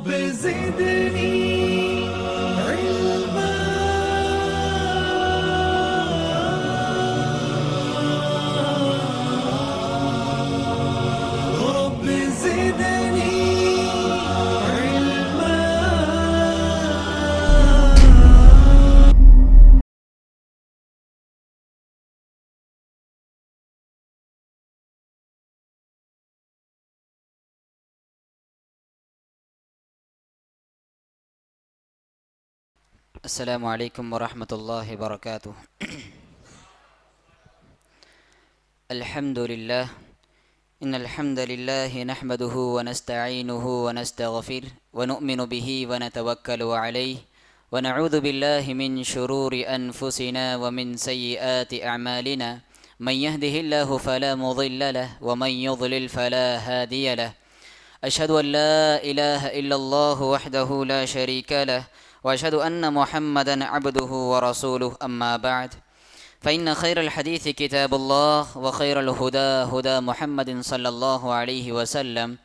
رب زدني علما رب زدني علما. السلام علیکم ورحمۃ اللہ وبرکاتہ. الحمد للہ ان الحمد للہ نحمده ونستعینه ونستغفر ونؤمن به ونتوکل علیہ ونعوذ باللہ من شرور انفسنا ومن سیئات اعمالنا من يهده الله فلا مضل له ومن يضلل فلا هادي له. اشهد ان لا اله الا الله وحده لا شريك له وأشهد أن محمدًا عبده ورسوله. أما بعد فإن خير الحديث كتاب الله وخير الهدى هدى محمد صلى الله عليه وسلم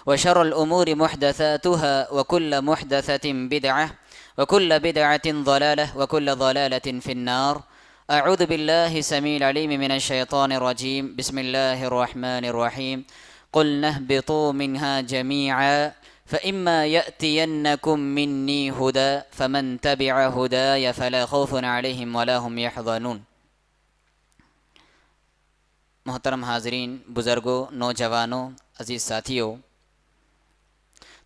وشر الأمور محدثاتها وكل محدثة بدعة وكل بدعة ضلالة وكل ضلالة في النار. أعوذ بالله السميع العليم من الشيطان الرجيم. بسم الله الرحمن الرحيم. قلنا اهبطوا منها جميعا فإما يأتينكم مني هدى فمن تبع هداي فلا خوف عليهم ولا هم يحزنون. محترم حاضرین، بزرگوں، نوجوانوں، عزیز ساتھیوں،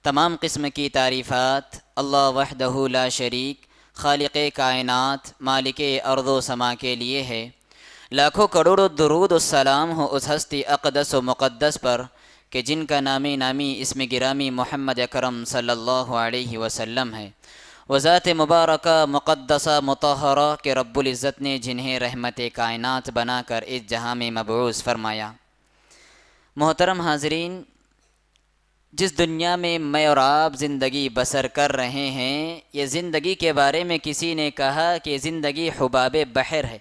تمام قسم کی تعریفات اللہ وحدہ لا شریک، خالق کائنات، مالک ارض و سما کے لیے ہے. لاکھوں کروڑوں درود و سلام ہو اس ہستی اقدس و مقدس پر کہ جن کا نامی اسم گرامی محمد اکرم صلی اللہ علیہ وسلم ہے. وہ ذات مبارکہ مقدسہ مطہرہ کہ رب العزت نے جنہیں رحمت کائنات بنا کر اس جہاں میں مبعوث فرمایا. محترم حاضرین، جس دنیا میں میں اور آپ زندگی بسر کر رہے ہیں، یہ زندگی کے بارے میں کسی نے کہا کہ زندگی حباب بحر ہے،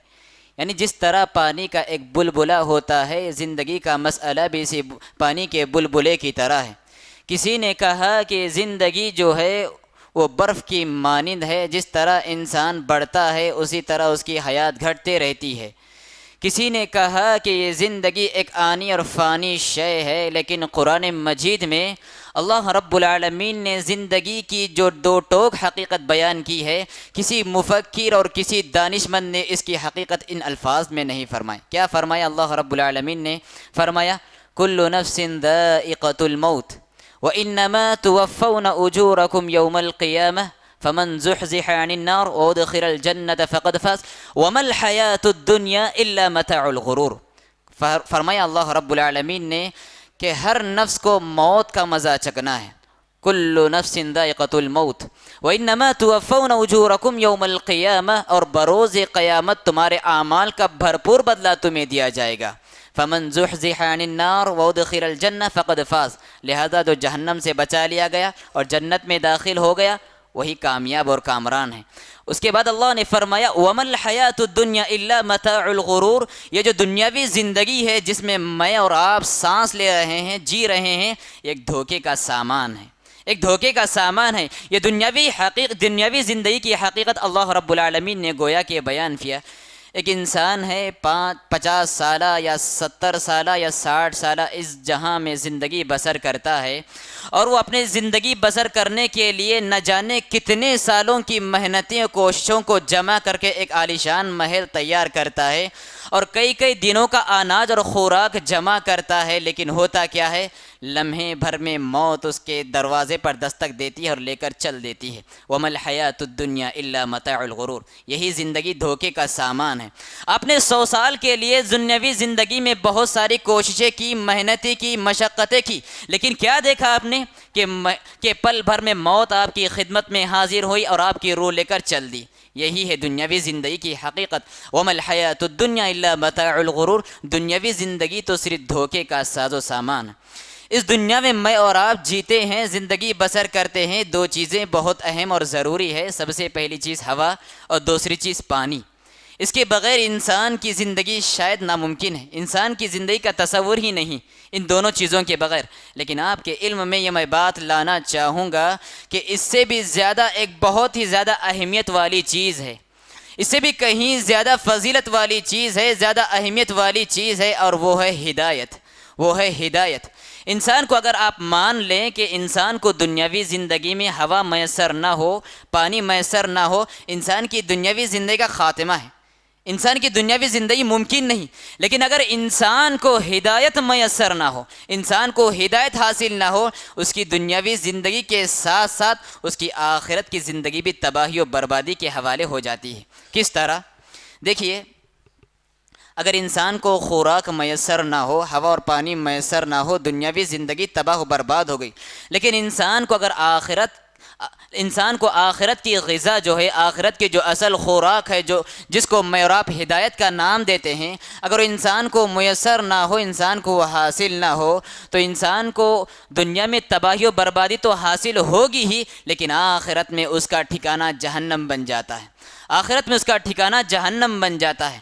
یعنی جس طرح پانی کا ایک بلبلہ ہوتا ہے، زندگی کا مسئلہ بھی اسی پانی کے بلبلے کی طرح ہے. کسی نے کہا کہ زندگی جو ہے وہ برف کی مانند ہے، جس طرح انسان بڑھتا ہے اسی طرح اس کی حیات گھٹتے رہتی ہے. کسی نے کہا کہ یہ زندگی ایک آنی اور فانی شے ہے، لیکن قرآن مجید میں اللہ رب العالمین نے زندگی کی جو دو ٹوک حقیقت بیان کی ہے، کسی مفکر اور کسی دانشمند نے اس کی حقیقت ان الفاظ میں نہیں فرمائی. کیا فرمایا اللہ رب العالمین نے؟ فرمایا کل نفس ذائقۃ الموت وانما توفون اجورکم یوم القیامہ فمن زحزح عن النار وادخل الجنة فقد فاز وما الحیاة الدنیا الا متاع الغرور. فرمایا اللہ رب العالمین نے کہ ہر نفس کو موت کا مزہ چکنا ہے. کل نفس ذائقۃ الموت وانما توفون اجورکم یوم القیامہ، اور بروز قیامت تمہارے اعمال کا بھرپور بدلہ تمہیں دیا جائے گا. فمن زحزح عن النار وادخل الجنة فقد فاز، لہذا جو جہنم سے بچا لیا گیا اور جنت میں داخل ہو گیا وہی کامیاب اور کامران ہے. اس کے بعد اللہ نے فرمایا وَمَا الْحَيَاةُ الدُّنْيَا إِلَّا مَتَاعُ الْغُرُورِ، یہ جو دنیاوی زندگی ہے جس میں میں اور آپ سانس لے رہے ہیں، جی رہے ہیں، ایک دھوکے کا سامان ہے، ایک دھوکے کا سامان ہے. یہ دنیاوی زندگی کی حقیقت اللہ رب العالمین نے گویا کہ بیان کیا. ایک انسان ہے 50 سالہ یا 70 سالہ یا 60 سالہ اس جہاں میں زندگی بسر کرتا ہے، اور وہ اپنے زندگی بسر کرنے کے لیے نہ جانے کتنے سالوں کی محنتیں کوششوں کو جمع کر کے ایک عالیشان محل تیار کرتا ہے، اور کئی دنوں کا اناج اور خوراک جمع کرتا ہے. لیکن ہوتا کیا ہے؟ لمحے بھر میں موت اس کے دروازے پر دستک دیتی ہے اور لے کر چل دیتی ہے. وَمَا الْحَيَاةُ الدُّنْيَا إِلَّا مَتَاعُ الْغُرُورِ، یہی زندگی دھوکے کا سامان ہے. آپ نے 100 سال کے لیے دنیاوی زندگی میں بہت ساری کوششیں کی، محنتیں کی، مشقتیں کی، لیکن کیا دیکھا آپ نے کہ پل بھر میں موت آپ کی خدمت میں حاضر ہوئی اور آپ کی روح لے کر چل دی. یہی ہے دنیاوی زندگی کی حقیقت. وَمَا الْحَيَاةُ الدُّنْيَا إِلَّا مَتَاعُ الْغُرُورِ، دنیاوی زندگی تو صرف دھوکے کا ساز و سامان. اس دنیا میں میں اور آپ جیتے ہیں، زندگی بسر کرتے ہیں. دو چیزیں بہت اہم اور ضروری ہے. سب سے پہلی چیز ہوا اور دوسری چیز پانی. اس کے بغیر انسان کی زندگی شاید ناممکن ہے، انسان کی زندگی کا تصور ہی نہیں ان دونوں چیزوں کے بغیر۔ لیکن آپ کے علم میں یہ میں بات لانا چاہوں گا کہ اس سے بھی زیادہ ایک بہت ہی زیادہ اہمیت والی چیز ہے، اس سے بھی کہیں زیادہ فضیلت والی چیز ہے، زیادہ اہمیت والی چیز ہے، اور وہ ہے ہدایت، وہ ہے ہدایت۔ انسان کو اگر آپ مان لیں کہ انسان کو دنیاوی زندگی میں ہوا میسر نہ ہو، پانی میسر نہ ہو، انسان کی دنیاوی زندگی کا خاتمہ ہے، انسان کی دنیاوی زندگی ممکن نہیں۔ لیکن اگر انسان کو ہدایت میسر نہ ہو، انسان کو ہدایت حاصل نہ ہو، اس کی دنیاوی زندگی کے ساتھ ساتھ اس کی آخرت کی زندگی بھی تباہی و بربادی کے حوالے ہو جاتی ہے۔ کس طرح؟ دیکھیے، اگر انسان کو خوراک میسر نہ ہو، ہوا اور پانی میسر نہ ہو، دنیاوی زندگی تباہ و برباد ہو گئی۔ لیکن انسان کو اگر آخرت کی غذا جو ہے، آخرت کی جو اصل خوراک ہے، جس کو میں اور آپ ہدایت کا نام دیتے ہیں، اگر انسان کو میسر نہ ہو، انسان کو حاصل نہ ہو، تو انسان کو دنیا میں تباہی و بربادی تو حاصل ہوگی ہی، لیکن آخرت میں اس کا ٹھکانہ جہنم بن جاتا ہے، آخرت میں اس کا ٹھکانہ جہنم بن جاتا ہے۔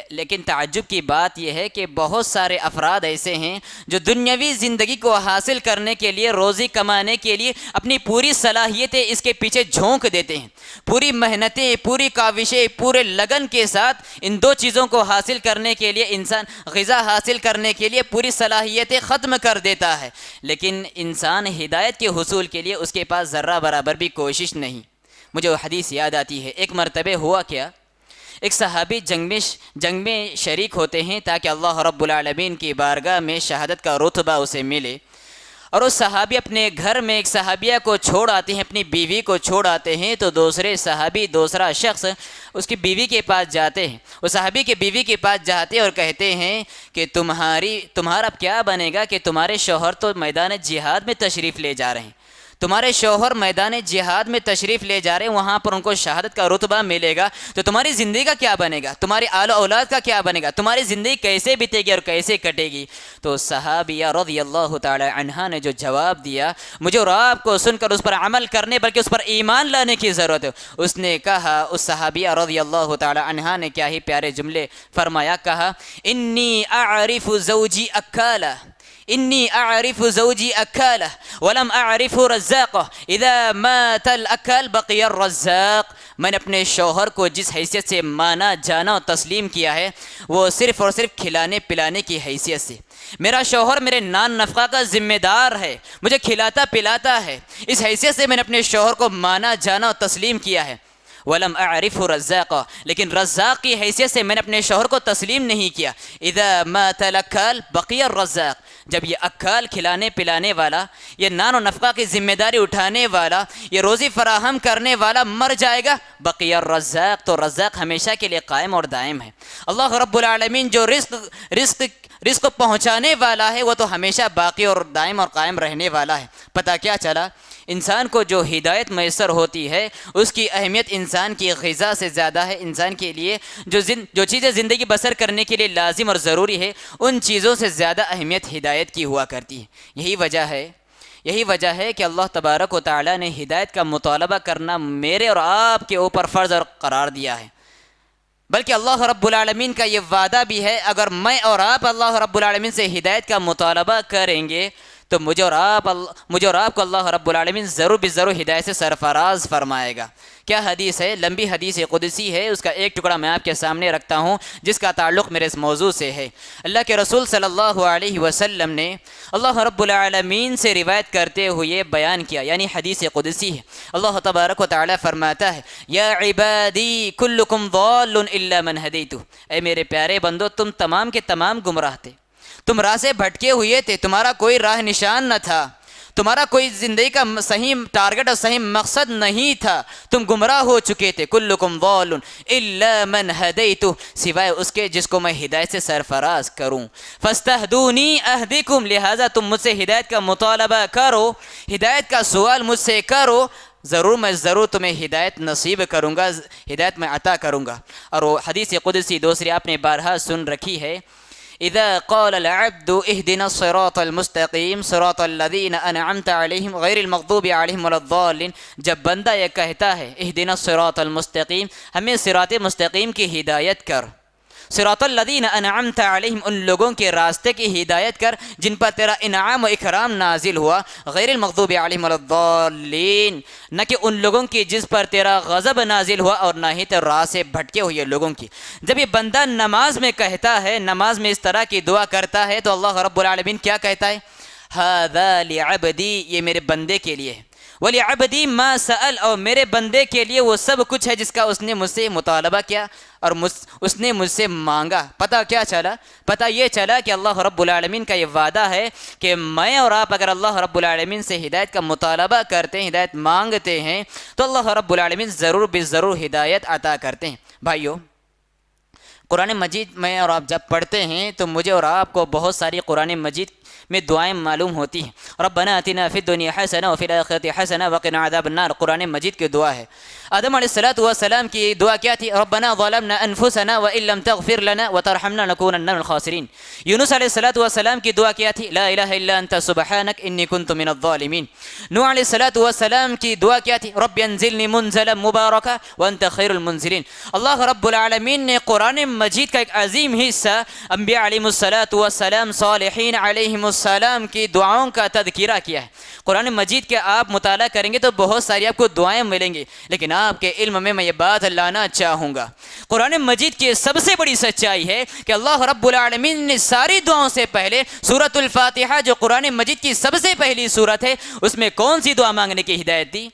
لیکن تعجب کی بات یہ ہے کہ بہت سارے افراد ایسے ہیں جو دنیاوی زندگی کو حاصل کرنے کے لیے، روزی کمانے کے لیے اپنی پوری صلاحیتیں اس کے پیچھے جھونک دیتے ہیں، پوری محنتیں، پوری کاوشیں، پورے لگن کے ساتھ ان دو چیزوں کو حاصل کرنے کے لیے، انسان غذا حاصل کرنے کے لیے پوری صلاحیتیں ختم کر دیتا ہے، لیکن انسان ہدایت کے حصول کے لیے اس کے پاس ذرہ برابر بھی کوشش نہیں۔ مجھے وہ حدیث یاد آتی ہے، ایک مرتبہ ہوا کیا، ایک صحابی جنگ میں شریک ہوتے ہیں تاکہ اللہ رب العالمین کی بارگاہ میں شہادت کا رتبہ اسے ملے، اور اس صحابی اپنے گھر میں ایک صحابیہ کو چھوڑ آتے ہیں، اپنی بیوی کو چھوڑ آتے ہیں، تو دوسرے صحابی، دوسرا شخص اس کی بیوی کے پاس جاتے ہیں، وہ صحابی کے بیوی کے پاس جاتے اور کہتے ہیں کہ تمہارا کیا بنے گا کہ تمہارے شوہر تو میدان جہاد میں تشریف لے جا رہے ہیں، تمہارے شوہر میدان جہاد میں تشریف لے جا رہے ہیں، وہاں پر ان کو شہادت کا رتبہ ملے گا، تو تمہاری زندگی کا کیا بنے گا، تمہاری آل و اولاد کا کیا بنے گا، تمہاری زندگی کیسے بیتے گی اور کیسے کٹے گی؟ تو صحابیہ رضی اللہ تعالی عنہا نے جو جواب دیا، مجھے اور آپ کو سن کر اس پر عمل کرنے بلکہ اس پر ایمان لانے کی ضرورت ہے۔ اس نے کہا، اس صحابیہ رضی اللہ تعالی عنہا نے کیا ہی پیارے جملے فرمایا، کہا انی اعرف زوجی اکالہ، انی اعرف زوجی اکالہ ولم اعرف رزاقہ اذا مات الاکل بقی الرزاق۔ میں نے اپنے شوہر کو جس حیثیت سے مانا، جانا اور تسلیم کیا ہے، وہ صرف اور صرف کھلانے پلانے کی حیثیت سے۔ میرا شوہر میرے نان نفقہ کا ذمہ دار ہے، مجھے کھلاتا پلاتا ہے، اس حیثیت سے میں نے اپنے شوہر کو مانا، جانا اور تسلیم کیا ہے۔ وَلَمْ أَعْرِفْهُ رَزَّاقًا، لیکن رزاق کی حیثیت سے میں نے اپنے شوہر کو تسلیم نہیں کیا۔ اِذَا مَاتَ الْأَكَّالُ بَقِيَ الرَّزَّاقُ، جب یہ اکال کھلانے پلانے والا، یہ نان و نفقہ کی ذمہ داری اٹھانے والا، یہ روزی فراہم کرنے والا مر جائے گا، بقی الرزاق، تو رزاق ہمیشہ کے لیے قائم اور دائم ہے۔ اللہ رب العالمین جو رزق پہنچانے والا ہے، وہ تو ہمیشہ باقی اور دائم اور قائم رہنے والا ہے۔ پتہ کیا چلا؟ انسان کو جو ہدایت میسر ہوتی ہے، اس کی اہمیت انسان کی غذا سے زیادہ ہے۔ انسان کے لیے جو چیزیں زندگی بسر کرنے کے لیے لازم اور ضروری ہے، ان چیزوں سے زیادہ اہمیت ہدایت کی ہوا کرتی ہے۔ یہی وجہ ہے کہ اللہ تبارک و تعالی نے ہدایت کا مطالبہ کرنا میرے اور آپ کے اوپر فرض اور قرار دیا ہے، بلکہ اللہ رب العالمین کا یہ وعدہ بھی ہے، اگر میں اور آپ اللہ رب العالمین سے ہدایت کا مطالبہ کریں گے تو مجھے اور آپ کو اللہ رب العالمین ضرور بضرور ہدایت سے سرفراز فرمائے گا۔ کیا حدیث ہے؟ لمبی حدیث قدسی ہے، اس کا ایک ٹکڑا میں آپ کے سامنے رکھتا ہوں جس کا تعلق میرے اس موضوع سے ہے۔ اللہ کے رسول صلی اللہ علیہ وسلم نے اللہ رب العالمین سے روایت کرتے ہوئے بیان کیا، یعنی حدیث قدسی ہے۔ اللہ تبارک و تعالی فرماتا ہے، یا عبادی کلکم ضال الا من ہدیتہ، اے میرے پیارے بندو، تم تمام کے تمام گمراہ تھے، تم راہ سے بھٹکے ہوئے تھے، تمہارا کوئی راہ نشان نہ تھا، تمہارا کوئی زندگی کا صحیح ٹارگٹ اور صحیح مقصد نہیں تھا، تم گمراہ ہو چکے تھے۔ کلکم ضال الا من ہدیتہ، سوائے اس کے جس کو میں ہدایت سے سرفراز کروں۔ فاستہدونی اہدکم، لہذا تم مجھ سے ہدایت کا مطالبہ کرو، ہدایت کا سوال مجھ سے کرو، میں ضرور تمہیں ہدایت نصیب کروں گا، ہدایت میں عطا کروں گا۔ اور وہ حدیث قدسی دوسری آپ نے بارہا سن رکھی ہے، اذا قال العبد اهدنا الصراط المستقیم صراط الذین انعمت علیہم غیر المغضوب علیہم ولا الضالین، جب بندہ یہ کہتا ہے اهدنا الصراط المستقیم، ہمیں صراط مستقیم کی ہدایت کر، صراط الذین انعمت علیہم، ان لوگوں کے راستے کی ہدایت کر جن پر تیرا انعام و اکرام نازل ہوا، غیر المغضوب علیہم ولا الضالین، نہ کہ ان لوگوں کی جس پر تیرا غضب نازل ہوا اور نہ ہی راہ سے بھٹکے ہوئے لوگوں کی۔ جب یہ بندہ نماز میں کہتا ہے، نماز میں اس طرح کی دعا کرتا ہے، تو اللہ رب العالمین کیا کہتا ہے؟ ھذا لعبدی، یہ میرے بندے کے لیے ہے، وَلِعَبْدِي مَا سَأَلَ، اور میرے بندے کے لیے وہ سب کچھ ہے جس کا اس نے مجھ سے مطالبہ کیا اور اس نے مجھ سے مانگا۔ پتہ کیا چلا؟ پتہ یہ چلا کہ اللہ رب العالمین کا یہ وعدہ ہے کہ میں اور آپ اگر اللہ رب العالمین سے ہدایت کا مطالبہ کرتے ہیں، ہدایت مانگتے ہیں، تو اللہ رب العالمین ضرور بالضرور ہدایت عطا کرتے ہیں۔ بھائیو، قرآن مجید میں اور آپ جب پڑھتے ہیں تو مجھے اور آپ کو بہت ساری قرآن مجید میں دعائیں معلوم ہوتی ہیں۔ ربنا آتنا فی الدنیا حسنہ وفی الآخرۃ حسنہ وقنا عذاب النار، قرآن مجید کی دعا ہے۔ آدم علیہ السلام کی دعا کیا تھی؟ ربنا ظلمنا انفسنا وان لم تغفر لنا وترحمنا لنکونن من الخاسرین۔ یونس علیہ السلام کی دعا کیا تھی؟ لا الہ الا انت سبحانک انی کنت من الظالمین۔ نوح علیہ السلام کی دعا کیا تھی؟ رب انزلنی منزلا مبارکا وانت خیر المنزلین۔ اللہ رب العالمین نے قرآن مجید کا ایک عظیم حصہ انبیاء علیہم السلام، صالحین علیہم السلام کی دعاؤں کا تذکرہ کیا ہے۔ قرآن مجید کے آپ مطالعہ کریں گے تو بہت ساری آپ کو دعائیں ملیں گی، لیکن آپ کے علم میں یہ بات لانا چاہوں گا، قرآن مجید کی سب سے بڑی سچائی ہے کہ اللہ رب العالمین نے ساری دعاؤں سے پہلے سورۃ الفاتحہ جو قرآن مجید کی سب سے پہلی سورت ہے، اس میں کون سی دعا مانگنے کی ہدایت دی؟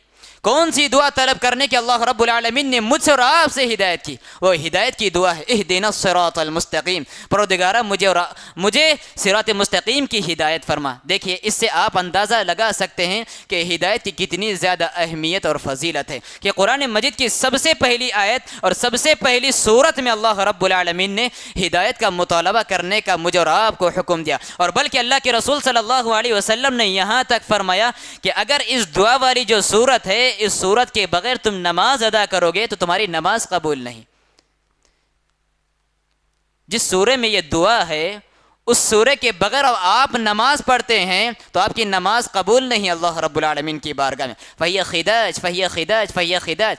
کون سی دعا طلب کرنے کی اللہ رب العالمین نے مجھ سے اور آپ سے ہدایت کی؟ وہ ہدایت کی دعا ہے اہدنا الصراط المستقیم، پروردگارہ مجھے صراط مستقیم کی ہدایت فرما۔ دیکھیے، اس سے آپ اندازہ لگا سکتے ہیں کہ ہدایت کی کتنی زیادہ اہمیت اور فضیلت ہے کہ قرآن مجید کی سب سے پہلی آیت اور سب سے پہلی سورت میں اللہ رب العالمین نے ہدایت کا مطالبہ کرنے کا مجھے اور آپ کو حکم دیا، اور بلکہ اللہ کے رسول صلی اللہ علیہ وسلم نے یہاں تک فرمایا کہ اگر اس دعا والی جو سورت ہے، اس سورت کے بغیر تم نماز ادا کرو گے تو تمہاری نماز قبول نہیں۔ جس سورے میں یہ دعا ہے، اس سورے کے بغیر آپ نماز پڑھتے ہیں تو آپ کی نماز قبول نہیں اللہ رب العالمین کی بارگاہ میں۔ فَهِيَ خِدَاج فَهِيَ خِدَاج فَهِيَ خِدَاج،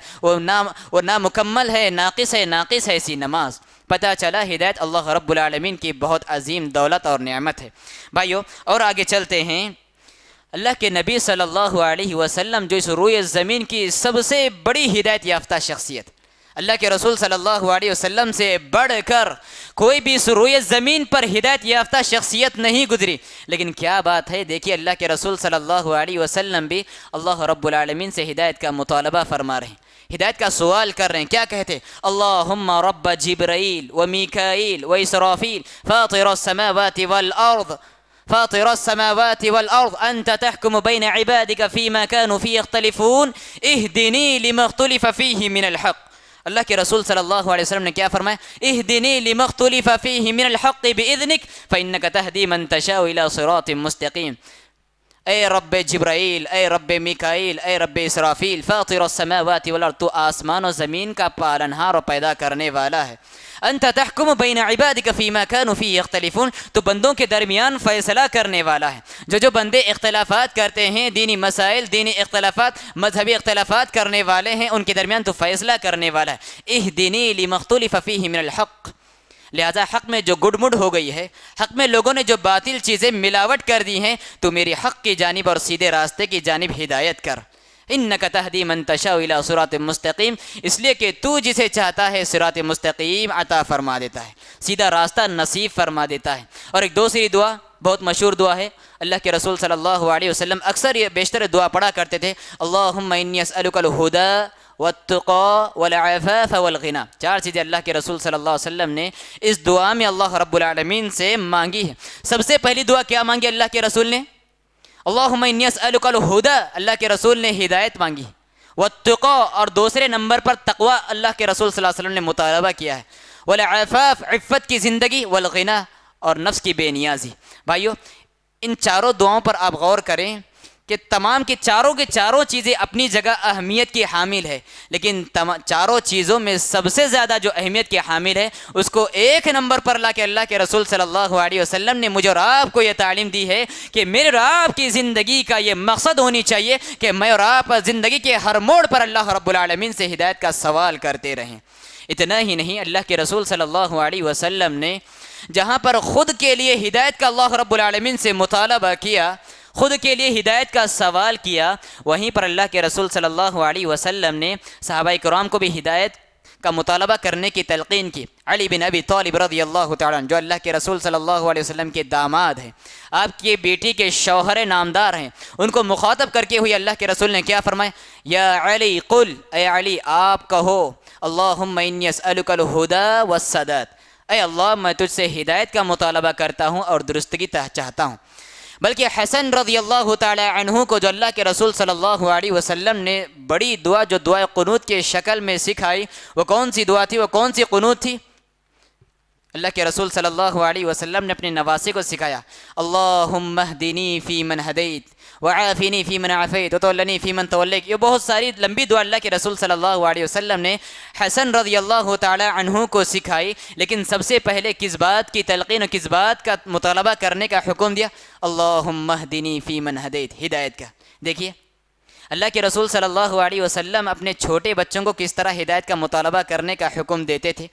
وہ نامکمل ہے، ناقص ہے ایسی نماز۔ پتہ چلا ہدایت اللہ رب العالمین کی بہت عظیم دولت اور نعمت ہے۔ بھائیو، اور آگے چلتے ہیں، اللہ کے نبی صلی اللہ علیہ وسلم جو اس روئے زمین کی سب سے بڑی ہدایت یافتہ شخصیت، اللہ کے رسول صلی اللہ علیہ وسلم سے بڑھ کر کوئی بھی اس روئے زمین پر ہدایت یافتہ شخصیت نہیں گزری، لیکن کیا بات ہے، دیکھیے اللہ کے رسول صلی اللہ علیہ وسلم بھی اللہ رب العالمین سے ہدایت کا مطالبہ فرما رہے ہیں، ہدایت کا سوال کر رہے ہیں۔ کیا کہتے؟ اللہم رب جبرائیل و میکائیل و اسرافیل فاطر السماوات والارض فاطر السماوات والأرض أنت تحكم بين عبادك فيما كانوا فيه يختلفون اهدني لما اختلف فيه من الحق۔ اللہ کے رسول صلی اللہ علیہ وسلم نے کیا فرمایا؟ اهدني لما اختلف فيه من الحق بإذنك فإنك تهدي من تشاء إلى صراط مستقيم۔ اے رب جبرائیل، اے رب میکائیل، اے رب اسرافیل، فاطر السماوات والارض، تو آسمان و زمین کا پالنہار اور پیدا کرنے والا ہے۔ انت تحکم بین عبادک فیما کانوا فیہ یختلفون، تو بندوں کے درمیان فیصلہ کرنے والا ہے۔ جو بندے اختلافات کرتے ہیں، دینی مسائل، دینی اختلافات، مذہبی اختلافات کرنے والے ہیں، ان کے درمیان تو فیصلہ کرنے والا ہے۔ اہدنی لما اختلف فیہ من الحق، لہذا حق میں جو گڈ مڈ ہو گئی ہے، حق میں لوگوں نے جو باطل چیزیں ملاوٹ کر دی ہیں، تو میری حق کی جانب اور سیدھے راستے کی جانب ہدایت کر۔ انک تہدی من تشاء الی صراط مستقیم، اس لیے کہ تو جسے چاہتا ہے صراط مستقیم عطا فرما دیتا ہے، سیدھا راستہ نصیب فرما دیتا ہے۔ اور ایک دوسری دعا بہت مشہور دعا ہے، اللہ کے رسول صلی اللہ علیہ وسلم اکثر یہ بیشتر دعا پڑھا کرتے تھے، اللہم انی اسألک الہدی والتقى والعفاف والغنى۔ چار چیزیں اللہ کے رسول صلی اللہ علیہ وسلم نے اس دعا میں اللہ رب العالمین سے مانگی ہے۔ سب سے پہلی دعا کیا مانگی اللہ کے رسول نے؟ اللہم انی اسألک الہدی، اللہ کے رسول نے ہدایت مانگی، والتقى، اور دوسرے نمبر پر تقوی اللہ کے رسول صلی اللہ علیہ وسلم نے مطالبہ کیا ہے، والعفاف، عفت کی زندگی، والغنى، اور نفس کی بے نیازی۔ بھائیو، ان چاروں دعاؤں پر آپ غور کریں کہ تمام کے چاروں چیزیں اپنی جگہ اہمیت کی حامل ہے، لیکن چاروں چیزوں میں سب سے زیادہ جو اہمیت کی حامل ہے اس کو ایک نمبر پر لا کے اللہ کے رسول صلی اللہ علیہ وسلم نے مجھے اور آپ کو یہ تعلیم دی ہے کہ میرے اور آپ کی زندگی کا یہ مقصد ہونی چاہیے کہ میں اور آپ زندگی کے ہر موڑ پر اللہ رب العالمین سے ہدایت کا سوال کرتے رہیں۔ اتنا ہی نہیں، اللہ کے رسول صلی اللہ علیہ وسلم نے جہاں پر خود کے لیے ہدایت کا اللہ رب العالمین سے مطالبہ کیا، خود کے لیے ہدایت کا سوال کیا، وہیں پر اللہ کے رسول صلی اللہ علیہ وسلم نے صحابہ کرام کو بھی ہدایت کا مطالبہ کرنے کی تلقین کی۔ علی بن ابی طالب رضی اللہ تعالیٰ عنہ جو اللہ کے رسول صلی اللہ علیہ وسلم کے داماد ہیں، آپ کی بیٹی کے شوہر نامدار ہیں، ان کو مخاطب کر کے ہوئی اللہ کے رسول نے کیا فرمایا؟ یا علی قل، اے علی آپ کہو، اللہم انی اسألک الہدی والسداد، اے اللہ میں تجھ سے ہدایت کا مطالبہ کرتا ہوں اور درستگی چاہتا ہوں۔ بلکہ حسن رضی اللہ تعالی عنہ کو جو اللہ کے رسول صلی اللہ علیہ وسلم نے بڑی دعا جو دعا قنوت کے شکل میں سکھائی، وہ کون سی دعا تھی، وہ کون سی قنوت تھی؟ اللہ کے رسول صلی اللہ علیہ وسلم نے اپنے نواسے کو سکھایا، اللہم اہدنی فی من ہدیت وعافنی فی من عافیت وتولنی فی من تولیت۔ یہ بہت ساری لمبی دعا اللہ کے رسول صلی اللہ علیہ وسلم نے حسن رضی اللہ تعالی عنہ کو سکھائی، لیکن سب سے پہلے کس بات کی تلقین و کس بات کا مطالبہ کرنے کا حکم دیا؟ اللہم اہدنی فی من ہدیت، ہدایت کا۔ دیکھیے اللہ کے رسول صلی اللہ علیہ وسلم اپنے چھوٹے بچوں کو کس طرح ہدایت کا مطالبہ کرنے کا حکم دیتے تھے،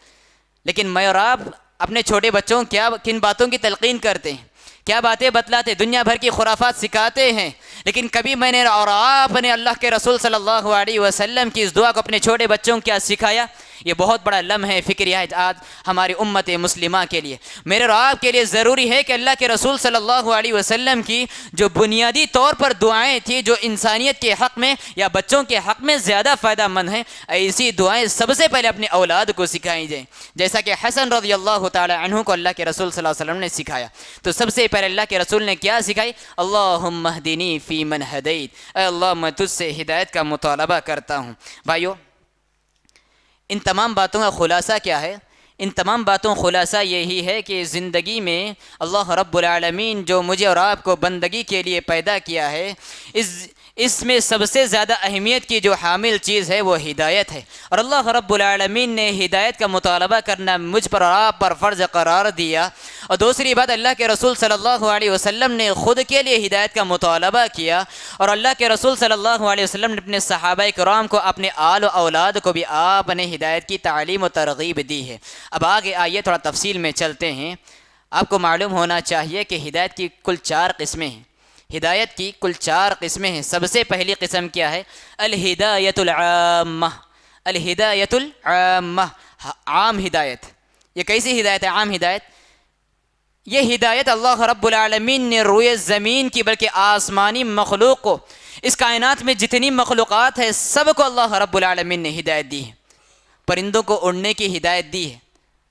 لیکن میں اور آپ اپنے چھوٹے بچوں کو کن باتوں کی تلقین کرتے ہیں، کیا باتیں بتلاتے، دنیا بھر کی خرافات سکھاتے ہیں، لیکن کبھی میں نے اور آپ نے اللہ کے رسول صلی اللہ علیہ وسلم کی اس دعا کو اپنے چھوٹے بچوں کو کیا سکھایا؟ یہ بہت بڑا لمحہ فکری ہے آج ہماری امت مسلمہ کے لیے، میرے اور آپ کے لیے ضروری ہے کہ اللہ کے رسول صلی اللہ علیہ وسلم کی جو بنیادی طور پر دعائیں تھیں جو انسانیت کے حق میں یا بچوں کے حق میں زیادہ فائدہ مند ہیں، ایسی دعائیں سب سے پہلے اپنے اولاد کو سکھائی جائیں، جیسا کہ حسن رضی اللہ تعالی عنہ کو اللہ کے رسول صلی اللہ علیہ وسلم نے سکھایا۔ تو سب سے پہلے اللہ کے رسول نے کیا سکھائی؟ اللہم اہدنی فی من ہدیت، اے اللہ میں تجھ سے ہدایت کا مطالبہ کرتا ہوں۔ بھائیو، ان تمام باتوں کا خلاصہ کیا ہے؟ ان تمام باتوں خلاصہ یہی ہے کہ زندگی میں اللہ رب العالمین جو مجھے اور آپ کو بندگی کے لیے پیدا کیا ہے، اس میں سب سے زیادہ اہمیت کی جو حامل چیز ہے وہ ہدایت ہے، اور اللہ رب العالمین نے ہدایت کا مطالبہ کرنا مجھ پر اور آپ پر فرض قرار دیا۔ اور دوسری بات، اللہ کے رسول صلی اللہ علیہ وسلم نے خود کے لیے ہدایت کا مطالبہ کیا، اور اللہ کے رسول صلی اللہ علیہ وسلم نے اپنے صحابہ کرام کو، اپنے آل و اولاد کو بھی آپ نے ہدایت کی تعلیم و ترغیب دی ہے۔ اب آگے آئیے تھوڑا تفصیل میں چلتے ہیں۔ آپ کو معلوم ہونا چاہیے کہ ہدایت کی کل 4 قسمیں ہیں، ہدایت کی کل 4 قسمیں ہیں۔ سب سے پہلی قسم کیا ہے؟ الہدایت العامہ، الہدایت العامہ، عام ہدایت۔ یہ کیسی ہدایت ہے؟ عام ہدایت۔ یہ ہدایت اللہ رب العالمین نے روئے زمین کی بلکہ آسمانی مخلوق کو، اس کائنات میں جتنی مخلوقات ہیں سب کو اللہ رب العالمین نے ہدایت دی ہے۔ پرندوں کو اڑنے کی ہدایت دی ہے،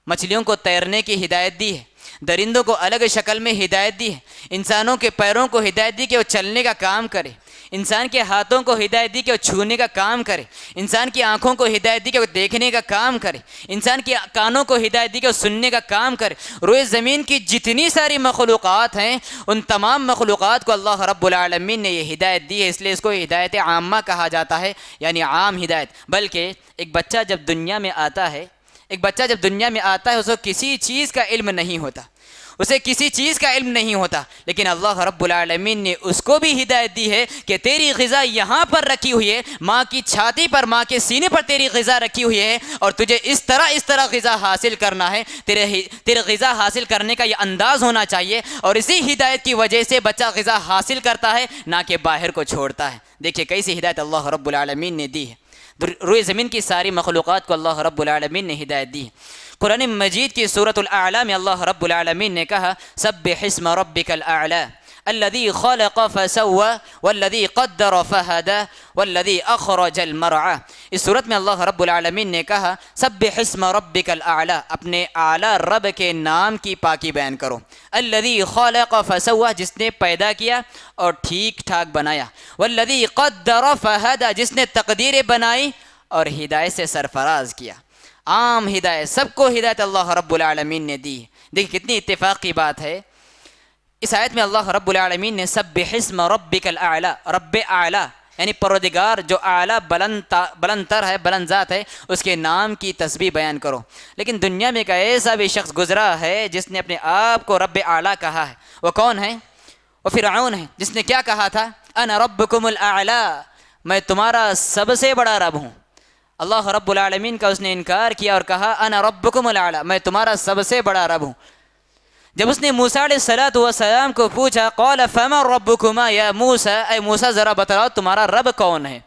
مچھلیوں کو تیرنے کی ہدایت دی ہے، درندوں کو الگ شکل میں ہدایت دی ہے، انسانوں کے پیروں کو ہدایت دی کہ وہ چلنے کا کام کرے، انسان کے ہاتھوں کو ہدایت دی کہ وہ چھونے کا کام کرے، انسان کی آنکھوں کو ہدایت دی کہ وہ دیکھنے کا کام کرے، انسان کے کانوں کو ہدایت دی کہ وہ سننے کا کام کرے۔ روئے زمین کی جتنی ساری مخلوقات ہیں ان تمام مخلوقات کو اللہ رب العالمین نے یہ ہدایت دی ہے، اس لیے اس کو ہدایت عامہ کہا جاتا ہے، یعنی عام ہدایت۔ بلکہ ایک بچہ جب دنیا میں آتا ہے، اس کو کسی چیز کا علم نہیں ہوتا، اسے کسی چیز کا علم نہیں ہوتا، لیکن اللہ رب العالمین نے اس کو بھی ہدایت دی ہے کہ تیری غذا یہاں پر رکھی ہوئی ہے، ماں کی چھاتی پر، ماں کے سینے پر تیری غذا رکھی ہوئی ہے، اور تجھے اس طرح غذا حاصل کرنا ہے، تیرے غذا حاصل کرنے کا یہ انداز ہونا چاہیے، اور اسی ہدایت کی وجہ سے بچہ غذا حاصل کرتا ہے، نہ کہ باہر کو چھوڑتا ہے۔ دیکھیے کیسی ہدایت اللہ رب العالمین نے دی ہے۔ روئے زمین کی ساری مخلوقات کو اللہ رب العالمین نے ہدایت دی ہے۔ قرآن مجید کی سورۃ الاعلی میں اللہ رب العالمین نے کہا سبح اسم ربک الاعلی الذي خلق فسوى والذي قدر فهدى والذي اخرج المرعى۔ اس صورت میں اللہ رب العالمین نے کہا سبح اسم ربک الاعلی، اپنے اعلیٰ رب کے نام کی پاکی بیان کرو۔ الذي خلق فسوى، جس نے پیدا کیا اور ٹھیک ٹھاک بنایا۔ والذي قدر فهدى، جس نے تقدیریں بنائی اور ہدایت سے سرفراز کیا۔ عام ہدایت، سب کو ہدایت اللہ رب العالمین نے دی۔ دیکھیں کتنی اتفاق کی بات ہے اس آیت میں اللہ رب العالمین نے سبح اسم ربک الاعلی، رب اعلیٰ یعنی پروردگار جو اعلیٰ بلند تر ہے، بلند ذات ہے، اس کے نام کی تسبیح بیان کرو۔ لیکن دنیا میں ایک ایسا بھی شخص گزرا ہے جس نے اپنے آپ کو رب اعلیٰ کہا ہے، وہ کون ہے؟ وہ فرعون ہے، جس نے کیا کہا تھا؟ انا ربکم الاعلیٰ، میں تمہارا سب سے بڑا رب ہوں۔ اللہ رب العالمین کا اس نے انکار کیا اور کہا انا ربکم الاعلیٰ، میں تمہارا سب سے بڑا رب ہوں۔ جب اس نے موسیٰ علیہ السلام کو پوچھا قال فمن ربکما یا موسیٰ، اے موسیٰ ذرا بتلاؤ تمہارا رب کون ہے؟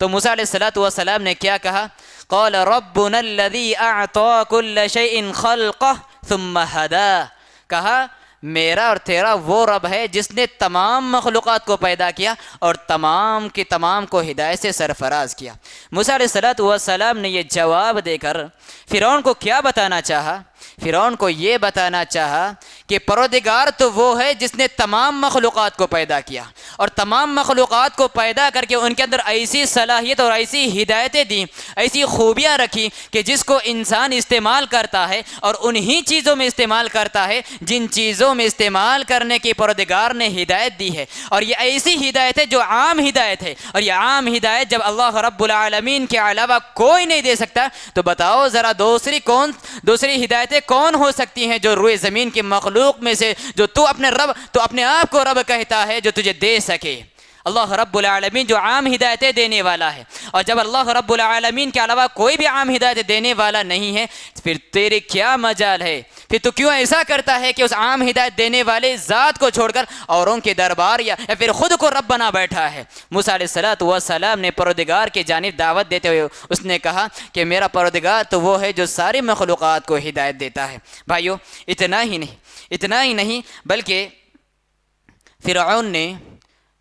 تو موسیٰ علیہ السلام نے کیا کہا؟ قال ربنا الذی اعطى كل شیء خلقہ ثم ہدیٰ، کہا میرا اور تیرا وہ رب ہے جس نے تمام مخلوقات کو پیدا کیا اور تمام کے تمام کو ہدایت سے سرفراز کیا۔ موسیٰ علیہ السلام نے یہ جواب دے کر فرعون کو کیا بتانا چاہا؟ فرعون کو یہ بتانا چاہا کہ پروردگار تو وہ ہے جس نے تمام مخلوقات کو پیدا کیا اور تمام مخلوقات کو پیدا کر کے ان کے اندر ایسی صلاحیت اور ایسی ہدایتیں دیں، ایسی خوبیاں رکھی کہ جس کو انسان استعمال کرتا ہے اور انہی چیزوں میں استعمال کرتا ہے جن چیزوں میں استعمال کرنے کی پروردگار نے ہدایت دی ہے۔ اور یہ ایسی ہدایت ہے جو عام ہدایت ہے، اور یہ عام ہدایت جب اللہ رب العالمین کے علاوہ کوئی نہیں دے سکتا تو بتاؤ ذرا دوسری ہدایتیں کون ہو سکتی ہیں جو روئے زمین کے مخلوق میں سے جو تو اپنے آپ کو رب کہتا ہے جو تجھے دے سکے؟ اللہ رب العالمین جو عام ہدایتیں دینے والا ہے، اور جب اللہ رب العالمین کے علاوہ کوئی بھی عام ہدایت دینے والا نہیں ہے پھر تیرے کیا مجال ہے؟ پھر تو کیوں ایسا کرتا ہے کہ اس عام ہدایت دینے والے ذات کو چھوڑ کر اوروں کے دربار یا پھر خود کو رب بنا بیٹھا ہے؟ موسیٰ علیہ السلام نے پروردگار کی جانب دعوت دیتے ہوئے اس نے کہا کہ میرا پروردگار تو وہ ہے جو ساری مخلوقات کو ہدایت دیتا ہے۔ بھائیو اتنا ہی نہیں بلکہ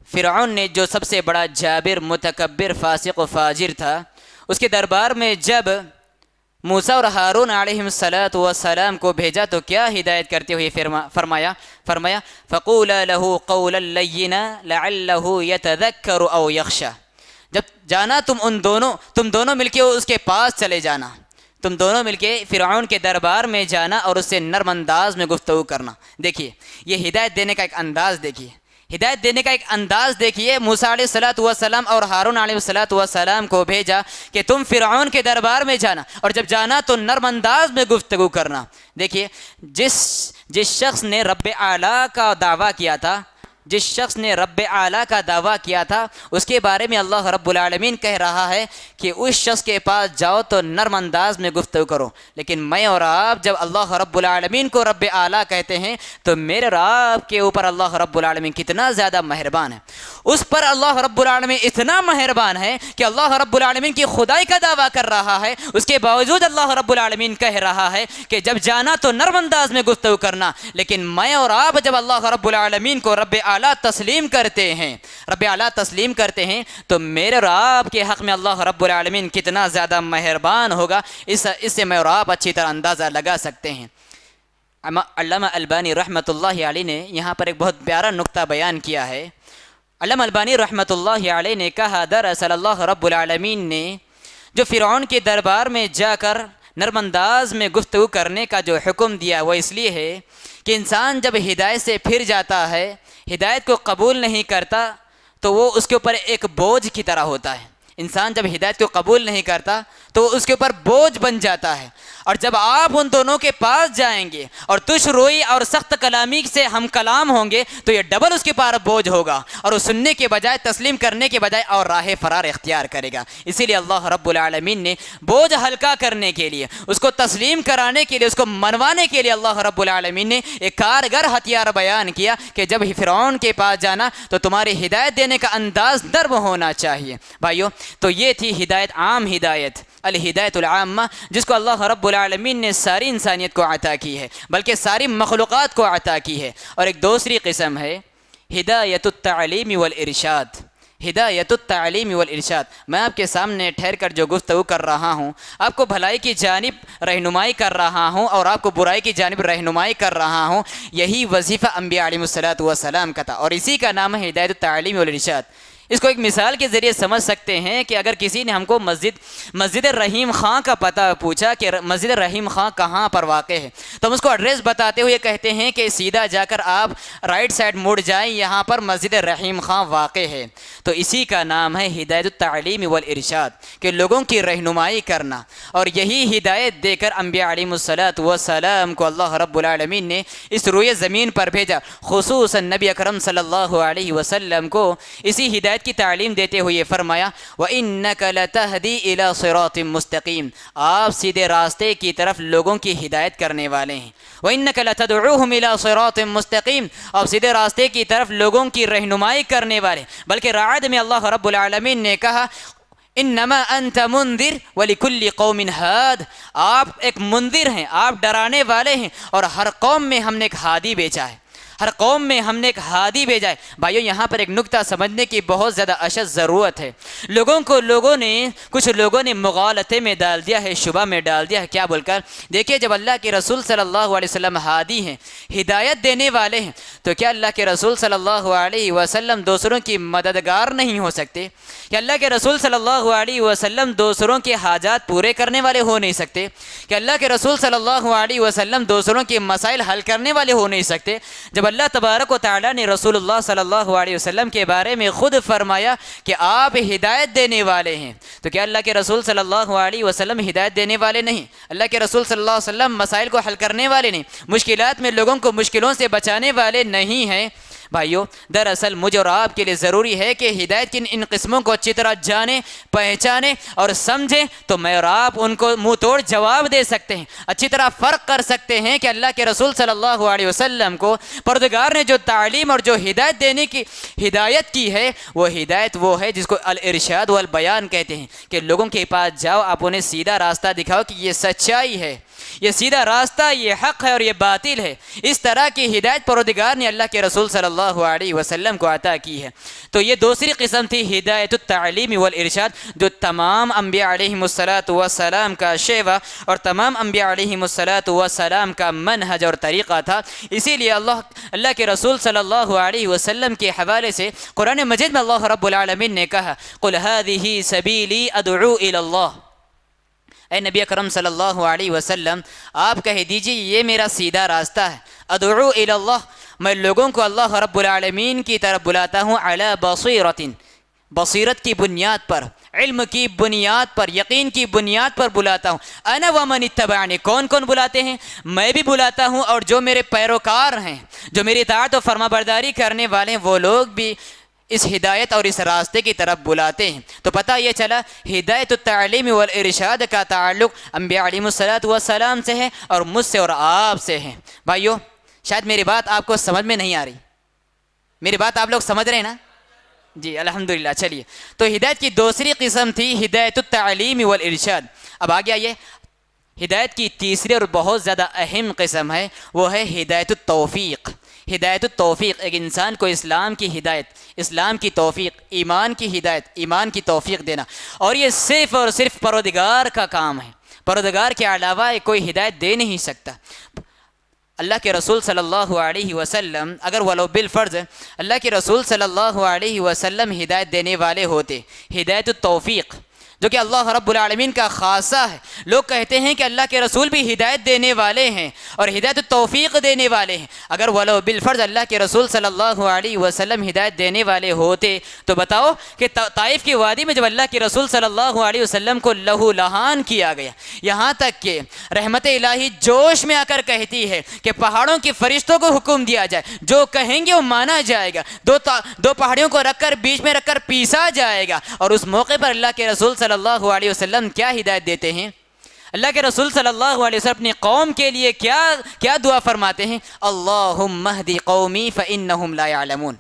فرعون نے جو سب سے بڑا جابر، متکبر، فاسق و فاجر تھا، اس کے دربار میں جب موسیٰ اور ہارون علیہ السلام کو بھیجا تو کیا ہدایت کرتے ہوئے فرمایا فَقُولَا لَهُ قَوْلًا لَيِّنًا لَعَلَّهُ يَتَذَكَّرُ أَوْ يَخْشَىٰ، جب جانا تم دونوں مل کے اس کے پاس چلے جانا، تم دونوں مل کے فرعون کے دربار میں جانا اور اس سے نرم انداز میں گفتگو کرنا۔ دیکھیے یہ ہدایت دینے کا ایک انداز دیکھیے، موسیٰ علیہ السلام اور ہارون علیہ السلام کو بھیجا کہ تم فرعون کے دربار میں جانا اور جب جانا تو نرم انداز میں گفتگو کرنا۔ دیکھیے جس شخص نے رب اعلیٰ کا دعویٰ کیا تھا اس کے بارے میں اللہ رب العالمین کہہ رہا ہے کہ اس شخص کے پاس جاؤ تو نرم انداز میں گفتگو کرو۔ لیکن میں اور آپ جب اللہ رب العالمین کو رب اعلیٰ کہتے ہیں تو میرے اور آپ کے اوپر اللہ رب العالمین کتنا زیادہ مہربان ہے، اس پر اللہ رب العالمین اتنا مہربان ہے کہ اللہ رب العالمین کی خدائی کا دعویٰ کر رہا ہے، اس کے باوجود اللہ رب العالمین کہہ رہا ہے کہ جب جانا تو نرم انداز میں گفتگو کرنا۔ لیکن میں اور آپ جب اللہ رب العالمین کو رب اعلیٰ تسلیم کرتے ہیں تو میرے اور آپ کے حق میں اللہ رب العالمین کتنا زیادہ مہربان ہوگا، اس سے میں اور آپ اچھی طرح اندازہ لگا سکتے ہیں۔ علامہ البانی رحمۃ اللہ علیہ نے یہاں پر ایک بہت پیارا نقطہ بیان کیا ہے۔ علامہ البانی رحمۃ اللہ علیہ نے کہا دراصل اللہ رب العالمین نے جو فرعون کے دربار میں جا کر نرم انداز میں گفتگو کرنے کا جو حکم دیا وہ اس لیے ہے کہ انسان جب ہدایت سے پھر جاتا ہے، ہدایت کو قبول نہیں کرتا تو وہ اس کے اوپر ایک بوجھ کی طرح ہوتا ہے۔ انسان جب ہدایت کو قبول نہیں کرتا تو اس کے اوپر بوجھ بن جاتا ہے، اور جب آپ ان دونوں کے پاس جائیں گے اور تش روئی اور سخت کلامی سے ہم کلام ہوں گے تو یہ ڈبل اس کے پاس بوجھ ہوگا، اور وہ سننے کے بجائے، تسلیم کرنے کے بجائے اور راہ فرار اختیار کرے گا۔ اسی لیے اللہ رب العالمین نے بوجھ ہلکا کرنے کے لیے، اس کو تسلیم کرانے کے لیے، اس کو منوانے کے لیے اللہ رب العالمین نے ایک کارگر ہتھیار بیان کیا کہ جب فرعون کے پاس جانا تو تمہاری ہدایت دینے کا انداز نرم ہونا چاہیے۔ بھائیو تو یہ تھی ہدایت، عام ہدایت، الہدایت العامہ، جس کو اللہ رب العالمین نے ساری انسانیت کو عطا کی ہے، بلکہ ساری مخلوقات کو عطا کی ہے۔ اور ایک دوسری قسم ہے ہدایت التعلیم والارشاد۔ ہدایت التعلیم والارشاد، میں آپ کے سامنے ٹھہر کر جو گفتگو کر رہا ہوں، آپ کو بھلائی کی جانب رہنمائی کر رہا ہوں اور آپ کو برائی کی جانب رہنمائی کر رہا ہوں، یہی وظیفہ انبیاء علیہ السلام کا تھا، اور اسی کا نام ہے ہدایت التعلیم والارشاد۔ اس کو ایک مثال کے ذریعے سمجھ سکتے ہیں کہ اگر کسی نے ہم کو مسجد رحیم خان کا پتہ پوچھا کہ مسجد رحیم خان کہاں پر واقع ہے، تو ہم اس کو ایڈریس بتاتے ہوئے کہتے ہیں کہ سیدھا جا کر آپ رائٹ سائڈ مڑ جائیں، یہاں پر مسجد رحیم خان واقع ہے۔ تو اسی کا نام ہے ہدایت التعلیم والارشاد، کہ لوگوں کی رہنمائی کرنا، اور یہی ہدایت دے کر انبیاء علیہم الصلاۃ والسلام کو اللہ رب العالمین نے اس روئے زمین پر بھیجا، خصوصاً نبی اکرم صلی اللہ علیہ وسلم کو اسی ہدایت کی تعلیم دیتے ہوئے فرمایا وَإِنَّكَ لَتَهْدِي إِلَى صِرَاطٍ مُسْتَقِيمٍ، آپ سیدھے راستے کی طرف لوگوں کی ہدایت کرنے والے ہیں۔ وَإِنَّكَ لَتَدْعُوهُمْ إِلَى صِرَاطٍ مُسْتَقِيمٍ، آپ سیدھے راستے کی طرف لوگوں کی رہنمائی کرنے والے۔ بلکہ رعد میں اللہ رب العالمین نے کہا انما انت منذر ولکل قوم ہاد، آپ ایک منذر ہیں، آپ ڈرانے والے ہیں، اور ہر قوم میں ہم نے ایک ہادی بھیجا ہے، ہر قوم میں ہم نے ایک ہادی بھیجا ہے۔ بھائیو یہاں پر ایک نکتہ سمجھنے کی بہت زیادہ اشد ضرورت ہے۔ کچھ لوگوں نے مغالطے میں ڈال دیا ہے، شبہ میں ڈال دیا ہے، کیا بول کر؟ دیکھیے جب اللہ کے رسول صلی اللہ علیہ وسلم ہادی ہیں، ہدایت دینے والے ہیں، تو کیا اللہ کے رسول صلی اللہ علیہ وسلم دوسروں کی مددگار نہیں ہو سکتے؟ کہ اللہ کے رسول صلی اللہ علیہ وسلم دوسروں کے حاجات پورے کرنے والے ہو نہیں سکتے؟ کہ اللہ کے رسول صلی اللہ علیہ وسلم دوسروں کے مسائل حل کرنے والے ہو نہیں سکتے؟ جب اللہ تبارک و تعالیٰ نے رسول اللہ صلی اللہ علیہ وسلم کے بارے میں خود فرمایا کہ آپ ہدایت دینے والے ہیں، تو کیا اللہ کے رسول صلی اللہ علیہ وسلم ہدایت دینے والے نہیں؟ اللہ کے رسول صلی اللہ علیہ وسلم مسائل کو حل کرنے والے نہیں؟ مشکلات میں لوگوں کو مشکلوں سے بچانے والے نہیں ہیں؟ بھائیو دراصل مجھے اور آپ کے لیے ضروری ہے کہ ہدایت کی ان قسموں کو اچھی طرح جانیں، پہچانیں اور سمجھیں، تو میں اور آپ ان کو منہ توڑ جواب دے سکتے ہیں، اچھی طرح فرق کر سکتے ہیں کہ اللہ کے رسول صلی اللہ علیہ وسلم کو پروردگار نے جو تعلیم اور جو ہدایت دینے کی ہدایت کی ہے، وہ ہدایت وہ ہے جس کو الارشاد والبیان کہتے ہیں، کہ لوگوں کے پاس جاؤ، آپ انہیں سیدھا راستہ دکھاؤ کہ یہ سچائی ہے، یہ سیدھا راستہ، یہ حق ہے اور یہ باطل ہے۔ اس طرح کی ہدایت پروردگار نے اللہ کے رسول صلی اللہ علیہ وسلم کو عطا کی ہے۔ تو یہ دوسری قسم تھی ہدایت التعلیم والارشاد، جو تمام انبیاء علیہم الصلاۃ والسلام کا شیوہ اور تمام انبیاء علیہم الصلاۃ والسلام کا منہج اور طریقہ تھا۔ اسی لیے اللہ کے رسول صلی اللہ علیہ وسلم کے حوالے سے قرآن مجید میں اللہ رب العالمین نے کہا قُلْ هَذِهِ سَبِيلِي أَدْعُو إِلَى اللَّهِ، اے نبی اکرم صلی اللہ علیہ وسلم آپ کہہ دیجئے یہ میرا سیدھا راستہ ہے، ادعو الی اللہ، میں لوگوں کو اللہ رب العالمین کی طرف بلاتا ہوں، علی بصیرت کی بنیاد پر، علم کی بنیاد پر، یقین کی بنیاد پر بلاتا ہوں۔ انا ومن اتبعنی، کون کون بلاتے ہیں؟ میں بھی بلاتا ہوں، اور جو میرے پیروکار ہیں، جو میری اطاعت و فرما برداری کرنے والے ہیں، وہ لوگ بھی اس ہدایت اور اس راستے کی طرف بلاتے ہیں۔ تو پتہ یہ چلا ہدایت التعلیم والارشاد کا تعلق انبیاء علیہم الصلاۃ والسلام سے ہے اور مجھ سے اور آپ سے ہے۔ بھائیو شاید میری بات آپ کو سمجھ میں نہیں آ رہی، میری بات آپ لوگ سمجھ رہے ہیں نا؟ جی الحمدللہ۔ چلیے، تو ہدایت کی دوسری قسم تھی ہدایت التعلیم والارشاد۔ اب آگے آئیے، ہدایت کی تیسری اور بہت زیادہ اہم قسم ہے، وہ ہے ہدایت التوفیق۔ ہدایت التوفیق، ایک انسان کو اسلام کی ہدایت، اسلام کی توفیق، ایمان کی ہدایت، ایمان کی توفیق دینا، اور یہ صرف اور صرف پروردگار کا کام ہے، پروردگار کے علاوہ کوئی ہدایت دے نہیں سکتا۔ اللہ کے رسول صلی اللہ علیہ وسلم اگر ولو بالفرض اللہ کے رسول صلی اللہ علیہ وسلم ہدایت دینے والے ہوتے، ہدایت التوفیق جو کہ اللہ رب العالمین کا خاصہ ہے، لوگ کہتے ہیں کہ اللہ کے رسول بھی ہدایت دینے والے ہیں اور ہدایت التوفیق دینے والے ہیں، اگر ولو بالفرض اللہ کے رسول صلی اللہ علیہ وسلم ہدایت دینے والے ہوتے تو بتاؤ کہ طائف کی وادی میں جب اللہ کے رسول صلی اللہ علیہ وسلم کو لہو لہان کیا گیا، یہاں تک کہ رحمت الہی جوش میں آ کر کہتی ہے کہ پہاڑوں کے فرشتوں کو حکم دیا جائے، جو کہیں گے وہ مانا جائے گا، دو پہاڑیوں کو رکھ کر بیچ میں رکھ کر پیسا جائے گا، اور اس موقع پر اللہ کے رسول صلی اللہ علیہ وسلم کیا ہدایت دیتے ہیں؟ اللہ کے رسول صلی اللہ علیہ وسلم اپنی قوم کے لیے کیا دعا فرماتے ہیں؟ اللہم اہدی قومی فإنہم لا يعلمون،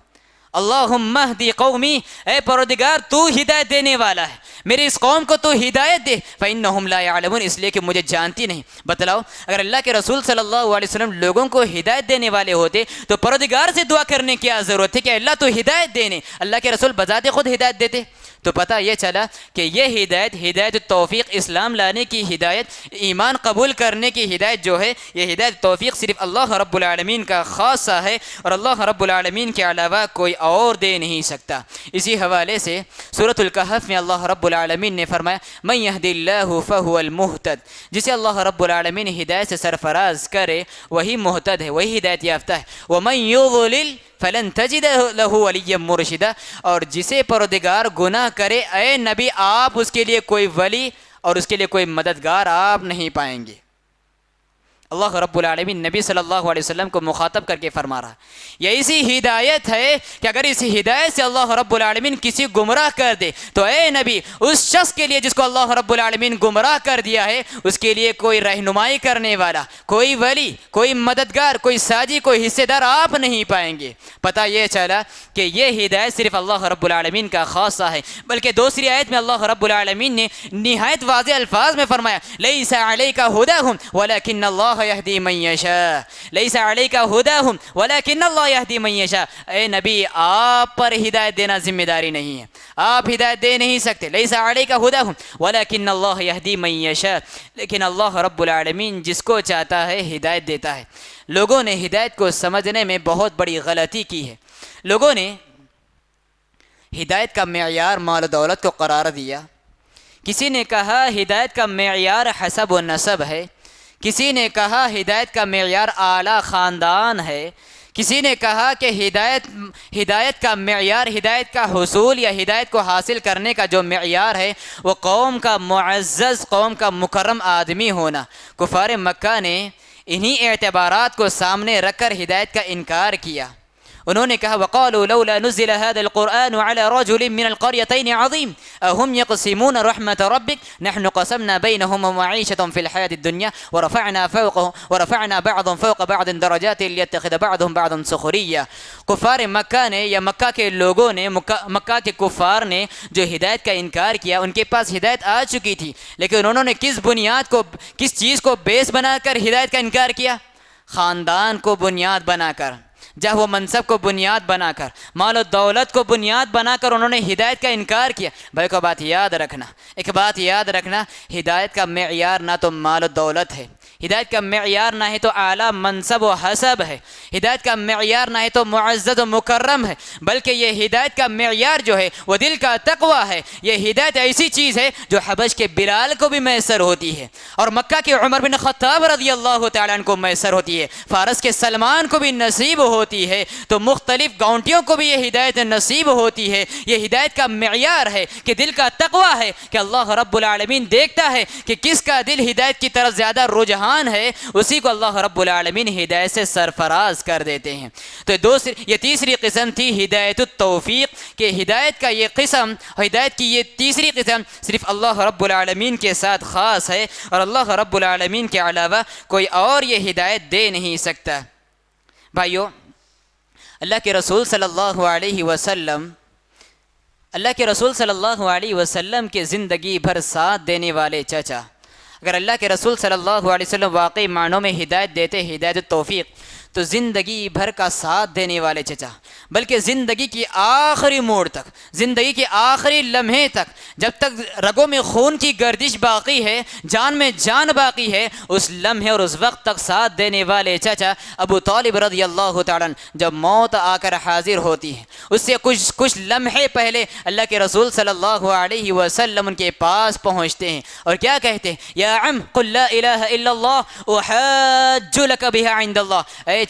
اللہم اہدی قومی، اے پروردگار تو ہدایت دینے والا ہے، میری اس قوم کو تو ہدایت دے، فإنہم لا يعلمون، اس لیے کہ مجھے جانتی نہیں۔ بتلاؤ اگر اللہ کے رسول صلی اللہ علیہ وسلم لوگوں کو ہدایت دینے والے ہوتے تو پروردگار سے دعا کرنے کی کیا ضرورت ہے کہ اللہ تو ہدایت دینے؟ اللہ کے رسول بذات خود ہدایت دیتے۔ تو پتہ یہ چلا کہ یہ ہدایت، ہدایت التوفیق، اسلام لانے کی ہدایت، ایمان قبول کرنے کی ہدایت جو ہے، یہ ہدایت توفیق صرف اللہ رب العالمین کا خاصہ ہے، اور اللہ رب العالمین کے علاوہ کوئی اور دے نہیں سکتا۔ اسی حوالے سے سورۃ الکہف میں اللہ رب العالمین نے فرمایا من یہد اللہ فہو المہتد، جسے اللہ رب العالمین ہدایت سے سرفراز کرے وہی مہتد ہے، وہی ہدایت یافتہ ہے۔ ومن یضلل فلن تجد لہ ولیا مرشدا، اور جسے پروردگار گناہ کرے اے نبی آپ اس کے لیے کوئی ولی اور اس کے لیے کوئی مددگار آپ نہیں پائیں گے۔ اللہ رب العالمین نبی صلی اللہ علیہ وسلم کو مخاطب کر کے فرما رہا یہ اسی ہدایت ہے کہ اگر اس ہدایت سے اللہ رب العالمین کسی گمراہ کر دے تو اے نبی اس شخص کے لیے جس کو اللہ رب العالمین گمراہ کر دیا ہے اس کے لیے کوئی رہنمائی کرنے والا، کوئی ولی، کوئی مددگار، کوئی ساجی، کوئی حصے دار آپ نہیں پائیں گے۔ پتہ یہ چلا کہ یہ ہدایت صرف اللہ رب العالمین کا خاصہ ہے، بلکہ دوسری آیت میں اللہ رب العالمین نے نہایت واضح الفاظ میں فرمایا لیس علیک ھداھم ولکن اللہ یہدی من یشاء، لیس علیک ھداھم ولکن اللہ یہدی من یشاء، اے نبی آپ پر ہدایت دینا ذمہ داری نہیں ہے، آپ ہدایت دے نہیں سکتے، لیس علیک ھداھم ولکن اللہ یہدی من یشاء، لیکن اللہ رب العالمین جس کو چاہتا ہے ہدایت دیتا ہے۔ لوگوں نے ہدایت کو سمجھنے میں بہت بڑی غلطی کی ہے، لوگوں نے ہدایت کا معیار مال و دولت کو قرار دیا، کسی نے کہا ہدایت کا معیار حسب و نسب ہے، کسی نے کہا ہدایت کا معیار اعلیٰ خاندان ہے، کسی نے کہا کہ ہدایت کا معیار، ہدایت کا حصول یا ہدایت کو حاصل کرنے کا جو معیار ہے وہ قوم کا معزز، قوم کا مکرم آدمی ہونا۔ کفار مکہ نے انہی اعتبارات کو سامنے رکھ کر ہدایت کا انکار کیا۔ انہوں نے کہا وَقَالُوا لَوْلَا نُزِّلَ هَذَا الْقُرْآنُ عَلَى رَجُلٍ مِّنَ الْقَرْيَتَيْنِ عَظِيمٍ أَهُمْ يَقْسِمُونَ رَحْمَةَ رَبِّكَ نَحْنُ قَسَمْنَا بَيْنَهُمْ مَعِيشَتَهُمْ فِي الْحَيَاةِ الدُّنْيَا وَرَفَعْنَا بَعْضَهُمْ فَوْقَ بَعْضٍ دَرَجَاتٍ لِيَتَّخِذَ بَعْضُهُمْ بَعْضًا سُخْرِيًّا۔ کفار مکہ نے یا مکہ کے لوگوں نے، مکہ کے کفار نے جو ہدایت کا انکار کیا، ان کے پاس ہدایت آ چکی تھی، لیکن انہوں نے کس بنیاد کو، کس چیز کو بیس بنا کر ہدایت کا انکار کیا؟ خاندان کو بنیاد بنا کر، جاہ و منصب کو بنیاد بنا کر، مال و دولت کو بنیاد بنا کر انہوں نے ہدایت کا انکار کیا۔ بھائی کو بات یاد رکھنا، ایک بات یاد رکھنا، ہدایت کا معیار نہ تو مال و دولت ہے، ہدایت کا معیار نہ ہے تو اعلیٰ منصب و حسب ہے، ہدایت کا معیار نہ ہے تو معزز و مکرم ہے، بلکہ یہ ہدایت کا معیار جو ہے وہ دل کا تقوی ہے۔ یہ ہدایت ایسی چیز ہے جو حبش کے بلال کو بھی میسر ہوتی ہے، اور مکہ کے عمر بن خطاب رضی اللہ تعالیٰ عنہ کو میسر ہوتی ہے، فارس کے سلمان کو بھی نصیب ہوتی ہے، تو مختلف گاؤنٹیوں کو بھی یہ ہدایت نصیب ہوتی ہے۔ یہ ہدایت کا معیار ہے کہ دل کا تقوی ہے کہ اللہ رب العالمین دیکھتا ہے کہ کس کا دل ہدایت کی طرف زیادہ رجحان ہے، اسی کو اللہ رب العالمین ہدایت سے سرفراز کر دیتے ہیں۔ تو یہ تیسری قسم تھی ہدایت التوفیق، کہ ہدایت کا یہ قسم، ہدایت کی یہ تیسری قسم صرف اللہ رب العالمین کے ساتھ خاص ہے، اور اللہ رب العالمین کے علاوہ کوئی اور یہ ہدایت دے نہیں سکتا۔ بھائیو، اللہ کے رسول صلی اللہ علیہ وسلم کے زندگی بھر ساتھ دینے والے چچا، اگر اللہ کے رسول صلی اللہ علیہ وسلم واقعی معنوں میں ہدایت دیتے، ہدایت التوفیق، تو زندگی بھر کا ساتھ دینے والے چچا، بلکہ زندگی کی آخری موڑ تک، زندگی کے آخری لمحے تک، جب تک رگوں میں خون کی گردش باقی ہے، جان میں جان باقی ہے، اس لمحے اور اس وقت تک ساتھ دینے والے چچا ابو طالب رضی اللہ تعالیٰ جب موت آ کر حاضر ہوتی ہے، اس سے کچھ لمحے پہلے اللہ کے رسول صلی اللہ علیہ وسلم ان کے پاس پہنچتے ہیں اور کیا کہتے ہیں؟ یا عم قل لا الہ الا اللہ احاج لک بها عند اللہ، اے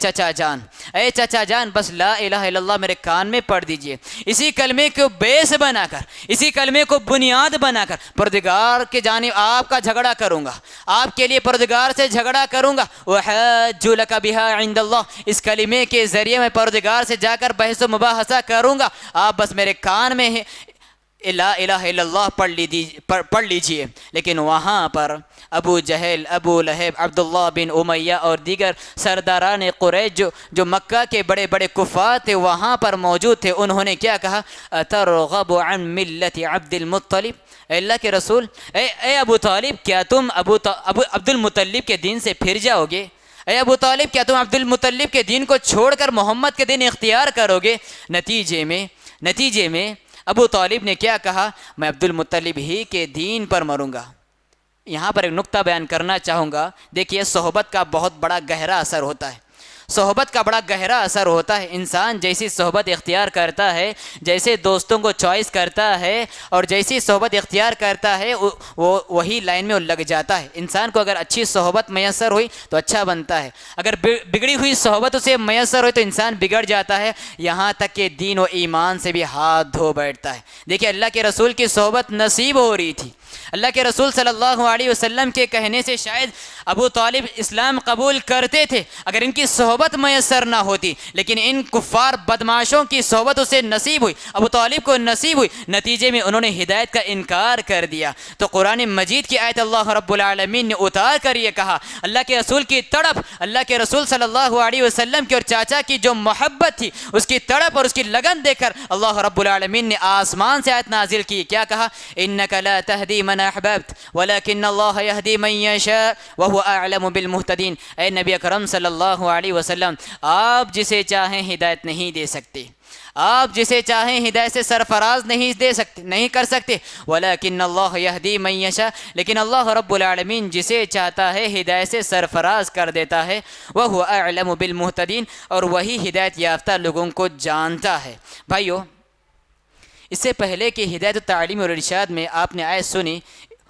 چچا جان بس لا الہ الا اللہ میرے کان میں پڑھ دیجئے، اسی کلمے کو بیس بنا کر، اسی کلمے کو بنیاد بنا کر پروردگار کے جانب آپ کا جھگڑا کروں گا، آپ کے لیے پروردگار سے جھگڑا کروں گا، احاج لک بها عند اللہ، اس کلمے کے ذریعے میں پروردگار سے جا کر بحث و مباحثہ کروں گا، آپ بس میرے کان میں لا الہ الا اللہ پڑھ لیجئے۔ لیکن وہاں پر ابو جہل، ابو لہب، عبداللہ بن امیہ اور دیگر سرداران قریش جو مکہ کے بڑے بڑے کفار تھے وہاں پر موجود تھے، انہوں نے کیا کہا؟ اترغب عن ملت عبد المطلب، اے اللہ کے رسول، اے ابو طالب، کیا تم عبد المطلب کے دین سے پھر جاؤ گے؟ اے ابو طالب، کیا تم عبد المطلب کے دین کو چھوڑ کر محمد کے دین اختیار کرو گے؟ نتیجے میں ابو طالب نے کیا کہا؟ میں عبد المطلب ہی کے دین پر مروں گا۔ یہاں پر ایک نقطہ بیان کرنا چاہوں گا، دیکھیے صحبت کا بہت بڑا گہرا اثر ہوتا ہے، صحبت کا بڑا گہرا اثر ہوتا ہے۔ انسان جیسی صحبت اختیار کرتا ہے، جیسے دوستوں کو چوائس کرتا ہے اور جیسی صحبت اختیار کرتا ہے وہ وہی لائن میں لگ جاتا ہے۔ انسان کو اگر اچھی صحبت میسر ہوئی تو اچھا بنتا ہے، اگر بگڑی ہوئی صحبت اسے میسر ہوئی تو انسان بگڑ جاتا ہے، یہاں تک کہ دین و ایمان سے بھی ہاتھ دھو بیٹھتا ہے۔ دیکھیے اللہ کے رسول کی صحبت نصیب ہو رہی تھی، اللہ کے رسول صلی اللہ علیہ وسلم کے کہنے سے شاید ابو طالب اسلام قبول کرتے تھے اگر ان کی صحبت میسر نہ ہوتی، لیکن ان کفار بدماشوں کی صحبت اسے نصیب ہوئی، ابو طالب کو نصیب ہوئی، نتیجے میں انہوں نے ہدایت کا انکار کر دیا۔ تو قرآن مجید کی آیت اللہ رب العالمین نے اتار کر یہ کہا، اللہ کے رسول کی تڑپ، اللہ کے رسول صلی اللہ علیہ وسلم کی اور چاچا کی جو محبت تھی، اس کی تڑپ اور اس کی لگن دیکھ کر اللہ رب العالمین نے آسمان سے آیت نازل کی، کیا کہا؟ انک لا تہدی من احببت ولکن اللہ یہدی من یشاء وہو اعلم بالمہتدین۔ اے نبی اکرم صلی اللہ علیہ وسلم، آپ جسے چاہیں ہدایت نہیں دے سکتے، آپ جسے چاہیں ہدایت سے سرفراز نہیں کر سکتے، ولیکن اللہ یہدی من یشاء، لیکن اللہ رب العالمین جسے چاہتا ہے ہدایت سے سرفراز کر دیتا ہے، وہو اعلم بالمہتدین، اور وہی ہدایت یافتہ لوگوں کو جانتا ہے۔ بھائیو، اس سے پہلے کہ ہدایت التعلیم اور ارشاد میں آپ نے آیت سنی،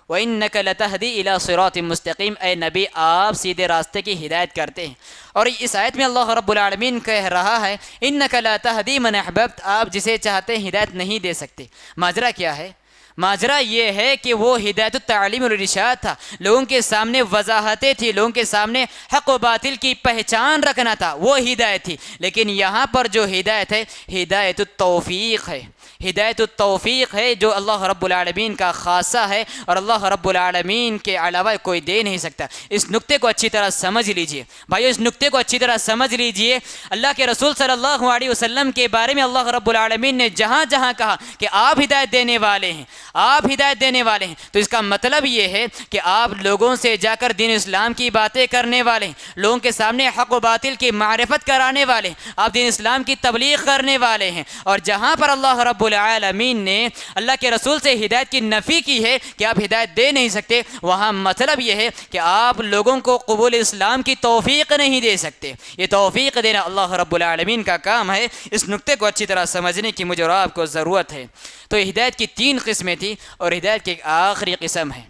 وَإِنَّكَ لَتَهْدِي إِلَى صِرَاطٍ مُسْتَقِيمٍ، اے نبی آپ سیدھے راستے کی ہدایت کرتے ہیں۔ اور اس آیت میں اللہ رب العالمین کہہ رہا ہے إِنَّكَ لَا تَهْدِي مَنْ أَحْبَبْتَ، آپ جسے چاہتے ہیں ہدایت نہیں دے سکتے۔ ماجرا کیا ہے؟ ماجرا یہ ہے کہ وہ ہدایت التعلیم اور ارشاد تھا، لوگوں کے سامنے وضاحتیں تھی، لوگوں کے سامنے حق و باطل کی پہچان رکھنا تھا، وہ ہدایت تھی۔ لیکن یہاں پر جو ہدایت ہے، ہدایت التوفیق ہے، ہدایت التوفیق ہے، جو اللہ رب العالمین کا خاصہ ہے اور اللہ رب العالمین کے علاوہ کوئی دے نہیں سکتا۔ اس نقطے کو اچھی طرح سمجھ لیجئے بھائیو، اس نقطے کو اچھی طرح سمجھ لیجئے۔ اللہ کے رسول صلی اللہ علیہ وسلم کے بارے میں اللہ رب العالمین نے جہاں جہاں کہا کہ آپ ہدایت دینے والے ہیں، آپ ہدایت دینے والے ہیں، تو اس کا مطلب یہ ہے کہ آپ لوگوں سے جا کر دین اسلام کی باتیں کرنے والے ہیں، لوگوں کے سامنے حق و باطل کی معرفت کرانے والے ہیں، آپ دین اسلام کی تبلیغ کرنے والے ہیں۔ اور جہاں پر اللہ رب العالمین نے اللہ کے رسول سے ہدایت کی نفی کی ہے کہ آپ ہدایت دے نہیں سکتے، وہاں مطلب یہ ہے کہ آپ لوگوں کو قبول اسلام کی توفیق نہیں دے سکتے۔ یہ توفیق دینا اللہ رب العالمین کا کام ہے۔ اس نقطے کو اچھی طرح سمجھنے کی مجھے اور آپ کو ضرورت ہے۔ تو ہدایت کی 3 قسمیں تھیں اور ہدایت کی ایک آخری قسم ہے،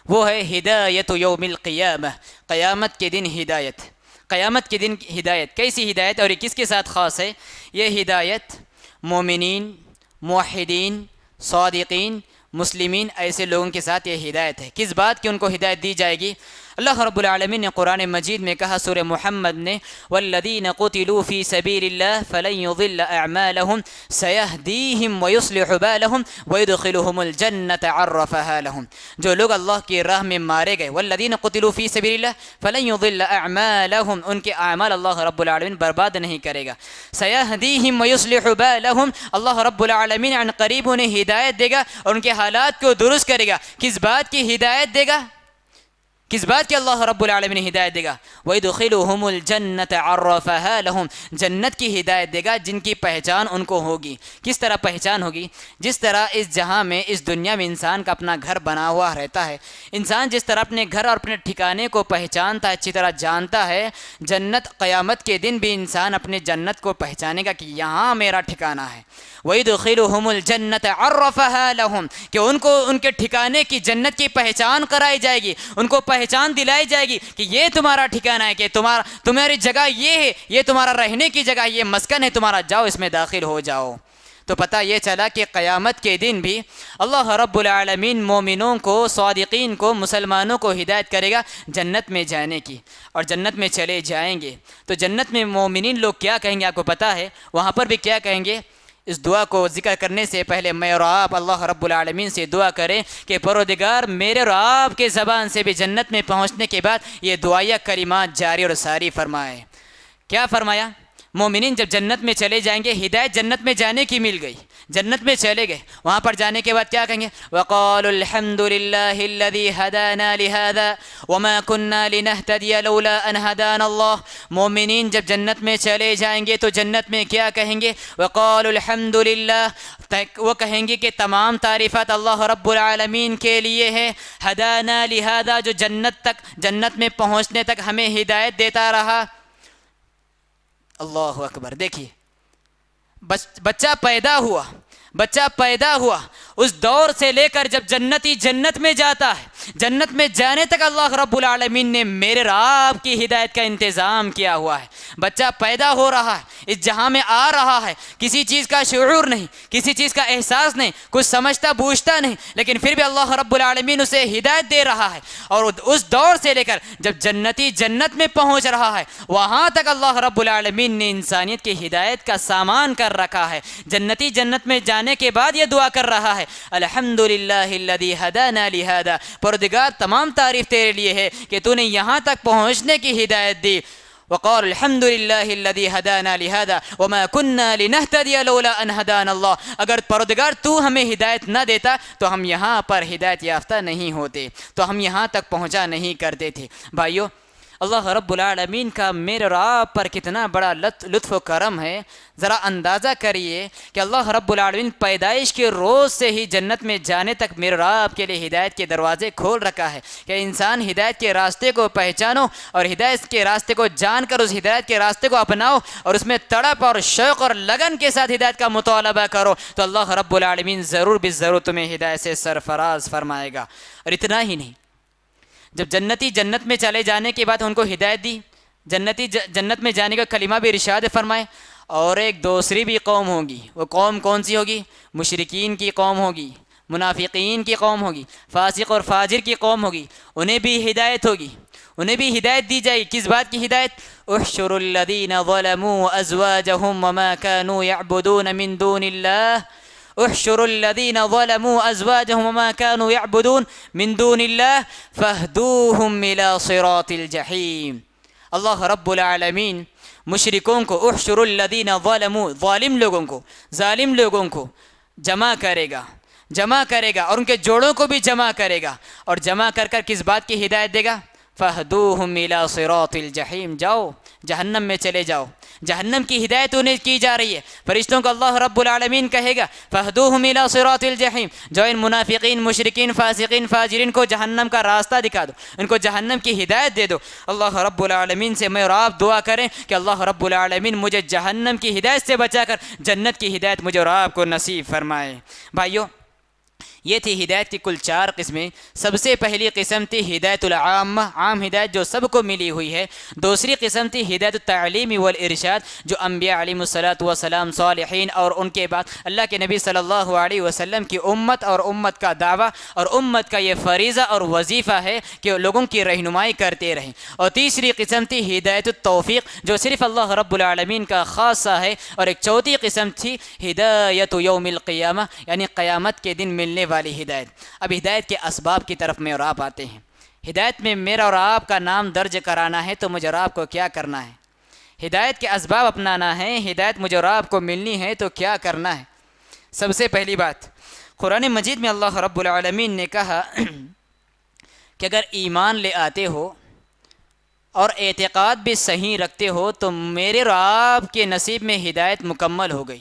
وہ ہے ہدایت یوم القیامہ، قیامت کے دن ہدایت۔ قیامت کے دن ہدایت کیسی ہدایت اور یہ کس کے ساتھ خاص ہے؟ یہ ہدایت مومنین، موحدین، صادقین، مسلمین، ایسے لوگوں کے ساتھ یہ ہدایت ہے۔ کس بات کی ان کو ہدایت دی جائے گی؟ اللہ رب العالمین نے قرآن مجید میں کہا سورہ محمد نے، وَالَّذِينَ قُتِلُوا فِي سَبِيلِ اللَّهِ فَلَنْ يُضِلَّ أَعْمَالَهُمْ سَيَهْدِيهِمْ وَيُصْلِحُ بَالَهُمْ وَيُدْخِلُهُمُ الْجَنَّةَ عَرَّفَهَا لَهُمْ۔ جو لوگ اللہ کی راہ میں مارے گئے، وَالَّذِينَ قُتِلُوا فِي سَبِيلِ اللَّهِ فَلَنْ يُضِلَّ أَعْمَالَهُمْ، ان کے اعمال اللہ رب العالمین برباد نہیں کرے گا۔ سَيَهْدِيهِمْ وَيُصْلِحُ بَالَهُمْ، اللہ رب العالمین عن قریب انہیں ہدایت دے گا اور ان کے حالات کو درست کرے گا۔ کس بات کی ہدایت دے گا؟ کس بات کی اللہ رب العالمین ہدایت دے گا؟ وَيُدْخِلُهُمُ الْجَنَّةَ عَرَّفَهَا لَهُمْ، جنت کی ہدایت دے گا جن کی پہچان ان کو ہوگی۔ کس طرح پہچان ہوگی؟ جس طرح اس جہاں میں، اس دنیا میں انسان کا اپنا گھر بنا ہوا رہتا ہے، انسان جس طرح اپنے گھر اور اپنے ٹھکانے کو پہچانتا ہے، اچھی طرح جانتا ہے، جنت قیامت کے دن بھی انسان اپنے جنت کو پہچانے گا کہ یہاں میرا ٹھکانہ ہے۔ وَيُدْخِلُهُمُ الْجَنَّةَ عَرَّفَهَا لَهُمْ، کہ ان کو ان کے ٹھکانے کی، جنت کی پہچان کرائی جائے گی، ان کو پہچان دلائی جائے گی کہ یہ تمہارا ٹھکانہ ہے، کہ تمہاری جگہ یہ ہے، یہ تمہارا رہنے کی جگہ، یہ مسکن ہے تمہارا، جاؤ اس میں داخل ہو جاؤ۔ تو پتہ یہ چلا کہ قیامت کے دن بھی اللہ رب العالمین مومنوں کو، صادقین کو، مسلمانوں کو ہدایت کرے گا جنت میں جانے کی، اور جنت میں چلے جائیں گے۔ تو جنت میں مومنین لوگ کیا کہیں گے آپ کو پتہ ہے؟ وہاں پر بھی کیا کہیں گے؟ اس دعا کو ذکر کرنے سے پہلے میں اور آپ اللہ رب العالمین سے دعا کریں کہ پروردگار میرے اور آپ کے زبان سے بھی جنت میں پہنچنے کے بعد یہ دعائیہ کلمات جاری اور ساری فرمائے۔ کیا فرمایا؟ مومنین جب جنت میں چلے جائیں گے، ہدایت جنت میں جانے کی مل گئی، جنت میں چلے گئے، وہاں پر جانے کے بعد کیا کہیں گے؟ وَقَالُوا الْحَمْدُ لِلَّهِ الَّذِي هَدَانَا لِهَذَا وَمَا كُنَّا لِنَهْتَدِيَ لَوْلَا أَنْ هَدَانَا اللَّهُ۔ مومنین جب جنت میں چلے جائیں گے تو جنت میں کیا کہیں گے؟ وَقَالُوا الْحَمْدُ لِلَّهِ، وہ کہیں گے کہ تمام تعریفات اللہ رب العالمین کے لیے ہے، هَدَانَا لِهَذَا، جو جنت میں پہنچنے تک ہمیں ہدایت دیتا رہا۔ اللہ اکبر۔ دیکھیے بچہ پیدا ہوا اس دور سے لے کر جب جنتی جنت میں جاتا ہے، جنت میں جانے تک اللہ رب العالمین نے میرے رب کی ہدایت کا انتظام کیا ہوا ہے۔ بچہ پیدا ہو رہا ہے، اس جہاں میں آ رہا ہے، کسی چیز کا شعور نہیں، کسی چیز کا احساس نہیں، کچھ سمجھتا بوجھتا نہیں، لیکن پھر بھی اللہ رب العالمین اسے ہدایت دے رہا ہے۔ اور اس دور سے لے کر جب جنتی جنت میں پہنچ رہا ہے، وہاں تک اللہ رب العالمین نے انسانیت کی ہدایت کا سامان کر رکھا ہے۔ جنتی جنت میں جانے کے بعد یہ دعا کر رہا ہے، الحمدللہ الذی ہدانا لہذا، پروردگار تمام تعریف تیرے لیے ہے کہ تو نے یہاں تک پہنچنے کی ہدایت دی۔ وقال الحمد للہ الذی ہدانا لہذا وما كنا لنہتدی لولا ان ہدانا اللہ، اگر پروردگار تو ہمیں ہدایت نہ دیتا تو ہم یہاں پر ہدایت یافتہ نہیں ہوتے، تو ہم یہاں تک پہنچا نہیں کرتے تھے۔ بھائیو، اللہ رب العالمین کا میرے رب پر کتنا بڑا لطف و کرم ہے۔ ذرا اندازہ کریے کہ اللہ رب العالمین پیدائش کے روز سے ہی جنت میں جانے تک میرے رب کے لیے ہدایت کے دروازے کھول رکھا ہے کہ انسان ہدایت کے راستے کو پہچانو اور ہدایت کے راستے کو جان کر اس ہدایت کے راستے کو اپناؤ اور اس میں تڑپ اور شوق اور لگن کے ساتھ ہدایت کا مطالبہ کرو، تو اللہ رب العالمین ضرور بالضرور تمہیں ہدایت سے سرفراز فرمائے گا۔ اور اتنا ہی نہیں، جب جنتی جنت میں چلے جانے کے بعد ان کو ہدایت دی، جنتی جنت میں جانے کا کلمہ بھی ارشاد فرمائے، اور ایک دوسری بھی قوم ہوگی۔ وہ قوم کون سی ہوگی؟ مشرکین کی قوم ہوگی، منافقین کی قوم ہوگی، فاسق اور فاجر کی قوم ہوگی، انہیں بھی ہدایت ہوگی، انہیں بھی ہدایت دی جائے۔ کس بات کی ہدایت؟ احشروا الذین ظلموا ازواجهم وما كانوا يعبدون من دون اللہ، احشروا الذین ظلموا ازواجهم وما كانوا يعبدون من دون اللہ فاہدوهم الى صراط الجحیم۔ اللہ رب العالمین مشرکوں کو، احشروا الذین ظلموا، ظالم لوگوں کو جمع کرے گا اور ان کے جوڑوں کو بھی جمع کرے گا، اور جمع کر کر کس بات کی ہدایت دے گا؟ فاہدوهم الى صراط الجحیم، جاؤ جہنم میں چلے جاؤ۔ جہنم کی ہدایت انہیں کی جا رہی ہے۔ فرشتوں کو اللہ رب العالمین کہے گا فاہدوهم الى صراط الجحیم، جو ان منافقین، مشرکین، فاسقین، فاجرین کو جہنم کا راستہ دکھا دو، ان کو جہنم کی ہدایت دے دو۔ اللہ رب العالمین سے میں اور آپ دعا کریں کہ اللہ رب العالمین مجھے جہنم کی ہدایت سے بچا کر جنت کی ہدایت مجھے اور آپ کو نصیب فرمائے۔ بھائیو، یہ تھی ہدایت کی کل 4 قسمیں۔ سب سے پہلی قسم تھی ہدایت العامہ، عام ہدایت جو سب کو ملی ہوئی ہے۔ دوسری قسم تھی ہدایت التعلیم والارشاد، جو انبیاء علیہ الصلاۃ والسلام، صالحین اور ان کے بعد اللہ کے نبی صلی اللہ علیہ وسلم کی امت اور امت کا دعویٰ اور امت کا یہ فریضہ اور وظیفہ ہے کہ لوگوں کی رہنمائی کرتے رہیں۔ اور تیسری قسم تھی ہدایت التوفیق، جو صرف اللہ رب العالمین کا خاصہ ہے۔ اور ایک چوتھی قسم تھی ہدایت یوم القیامہ، یعنی قیامت کے دن ملنے والی ہدایت۔ اب ہدایت کے اسباب کی طرف میں اور آپ آتے ہیں۔ ہدایت میں میرا اور آپ کا نام درج کرانا ہے تو مجھے اور آپ کو کیا کرنا ہے؟ ہدایت کے اسباب اپنانا ہے، ہدایت مجھے اور آپ کو ملنی ہے تو کیا کرنا ہے؟ سب سے پہلی بات، قرآن مجید میں اللہ رب العالمین نے کہا کہ اگر ایمان لے آتے ہو اور اعتقاد بھی صحیح رکھتے ہو تو میرے اور آپ کے نصیب میں ہدایت مکمل ہو گئی۔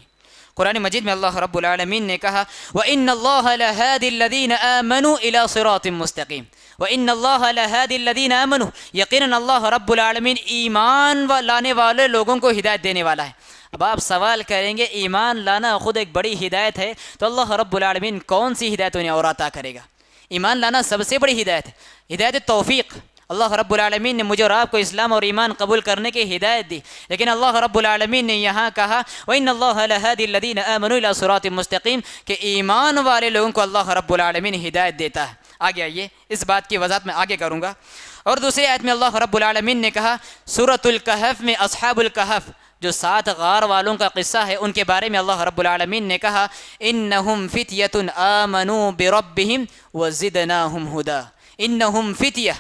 قرآن مجید میں اللہ رب العالمین نے کہا وَإِنَّ اللَّهَ لَهَادِ الَّذِينَ آمَنُوا إِلَى صِرَاطٍ مُسْتَقِيمٍ، وَإِنَّ اللَّهَ لَهَادِ الَّذِينَ آمَنُوا، یقیناً اللہ رب العالمین ایمان لانے والے لوگوں کو ہدایت دینے والا ہے۔ اب آپ سوال کریں گے ایمان لانا خود ایک بڑی ہدایت ہے تو اللہ رب العالمین کون سی ہدایت انہیں اور عطا کرے گا؟ ایمان لانا سب سے بڑی ہدایت ہے، ہدایت توفیق۔ اللہ رب العالمین نے مجھے اور آپ کو اسلام اور ایمان قبول کرنے کی ہدایت دی، لیکن اللہ رب العالمین نے یہاں کہا وَإِنَّ اللَّهَ لَهَادِ الَّذِينَ آمَنُوا إِلَى صِرَاطٍ مُسْتَقِيمٍ، کہ ایمان والے لوگوں کو اللہ رب العالمین ہدایت دیتا ہے۔ آگے آئیے، اس بات کی وضاحت میں آگے کروں گا۔ اور دوسری آیت میں اللہ رب العالمین نے کہا سورۃ الکہف میں اصحاب الکہف جو 7 غار والوں کا قصہ ہے، ان کے بارے میں اللہ رب العالمین نے کہا انہم فتیۃ آمنوا بربہم وزدناہم ہدی، انہم فتیہ،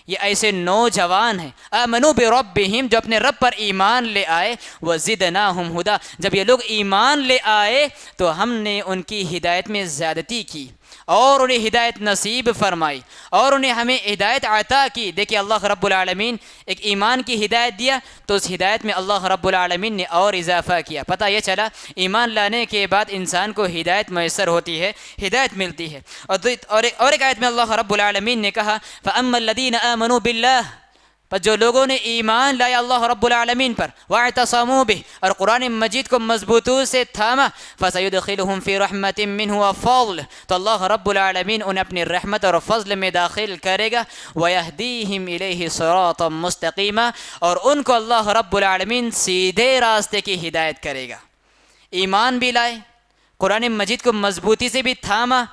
یہ ایسے نوجوان ہیں آمنوا بربہم جو اپنے رب پر ایمان لے آئے، وزدناہم ہدا جب یہ لوگ ایمان لے آئے تو ہم نے ان کی ہدایت میں زیادتی کی اور انہیں ہدایت نصیب فرمائی اور انہیں ہمیں ہدایت عطا کی۔ دیکھیں اللہ رب العالمین ایک ایمان کی ہدایت دیا تو اس ہدایت میں اللہ رب العالمین نے اور اضافہ کیا۔ پتہ یہ چلا ایمان لانے کے بعد انسان کو ہدایت میسر ہوتی ہے، ہدایت ملتی ہے۔ اور ایک آیت میں اللہ رب العالمین نے کہا فَأَمَّا الَّذِينَ آمَنُوا بِاللَّهِ پر جو لوگوں نے ایمان لایا اللہ رب العالمین پر وَاعْتَصَمُوا بِهِ اور قرآن مجید کو مضبوطی سے تھاما فَسَيُدْخِلُهُمْ فِي رَحْمَةٍ مِّنْهُ وَفَضْلٍ تو اللہ رب العالمین انہیں اپنی رحمت اور فضل میں داخل کرے گا، وَيَهْدِيهِمْ إِلَيْهِ صِرَاطًا مُسْتَقِيمًا اور ان کو اللہ رب العالمین سیدھے راستے کی ہدایت کرے گا۔ ایمان بھی لائے، قرآن مجید کو مضبوطی سے بھی تھاما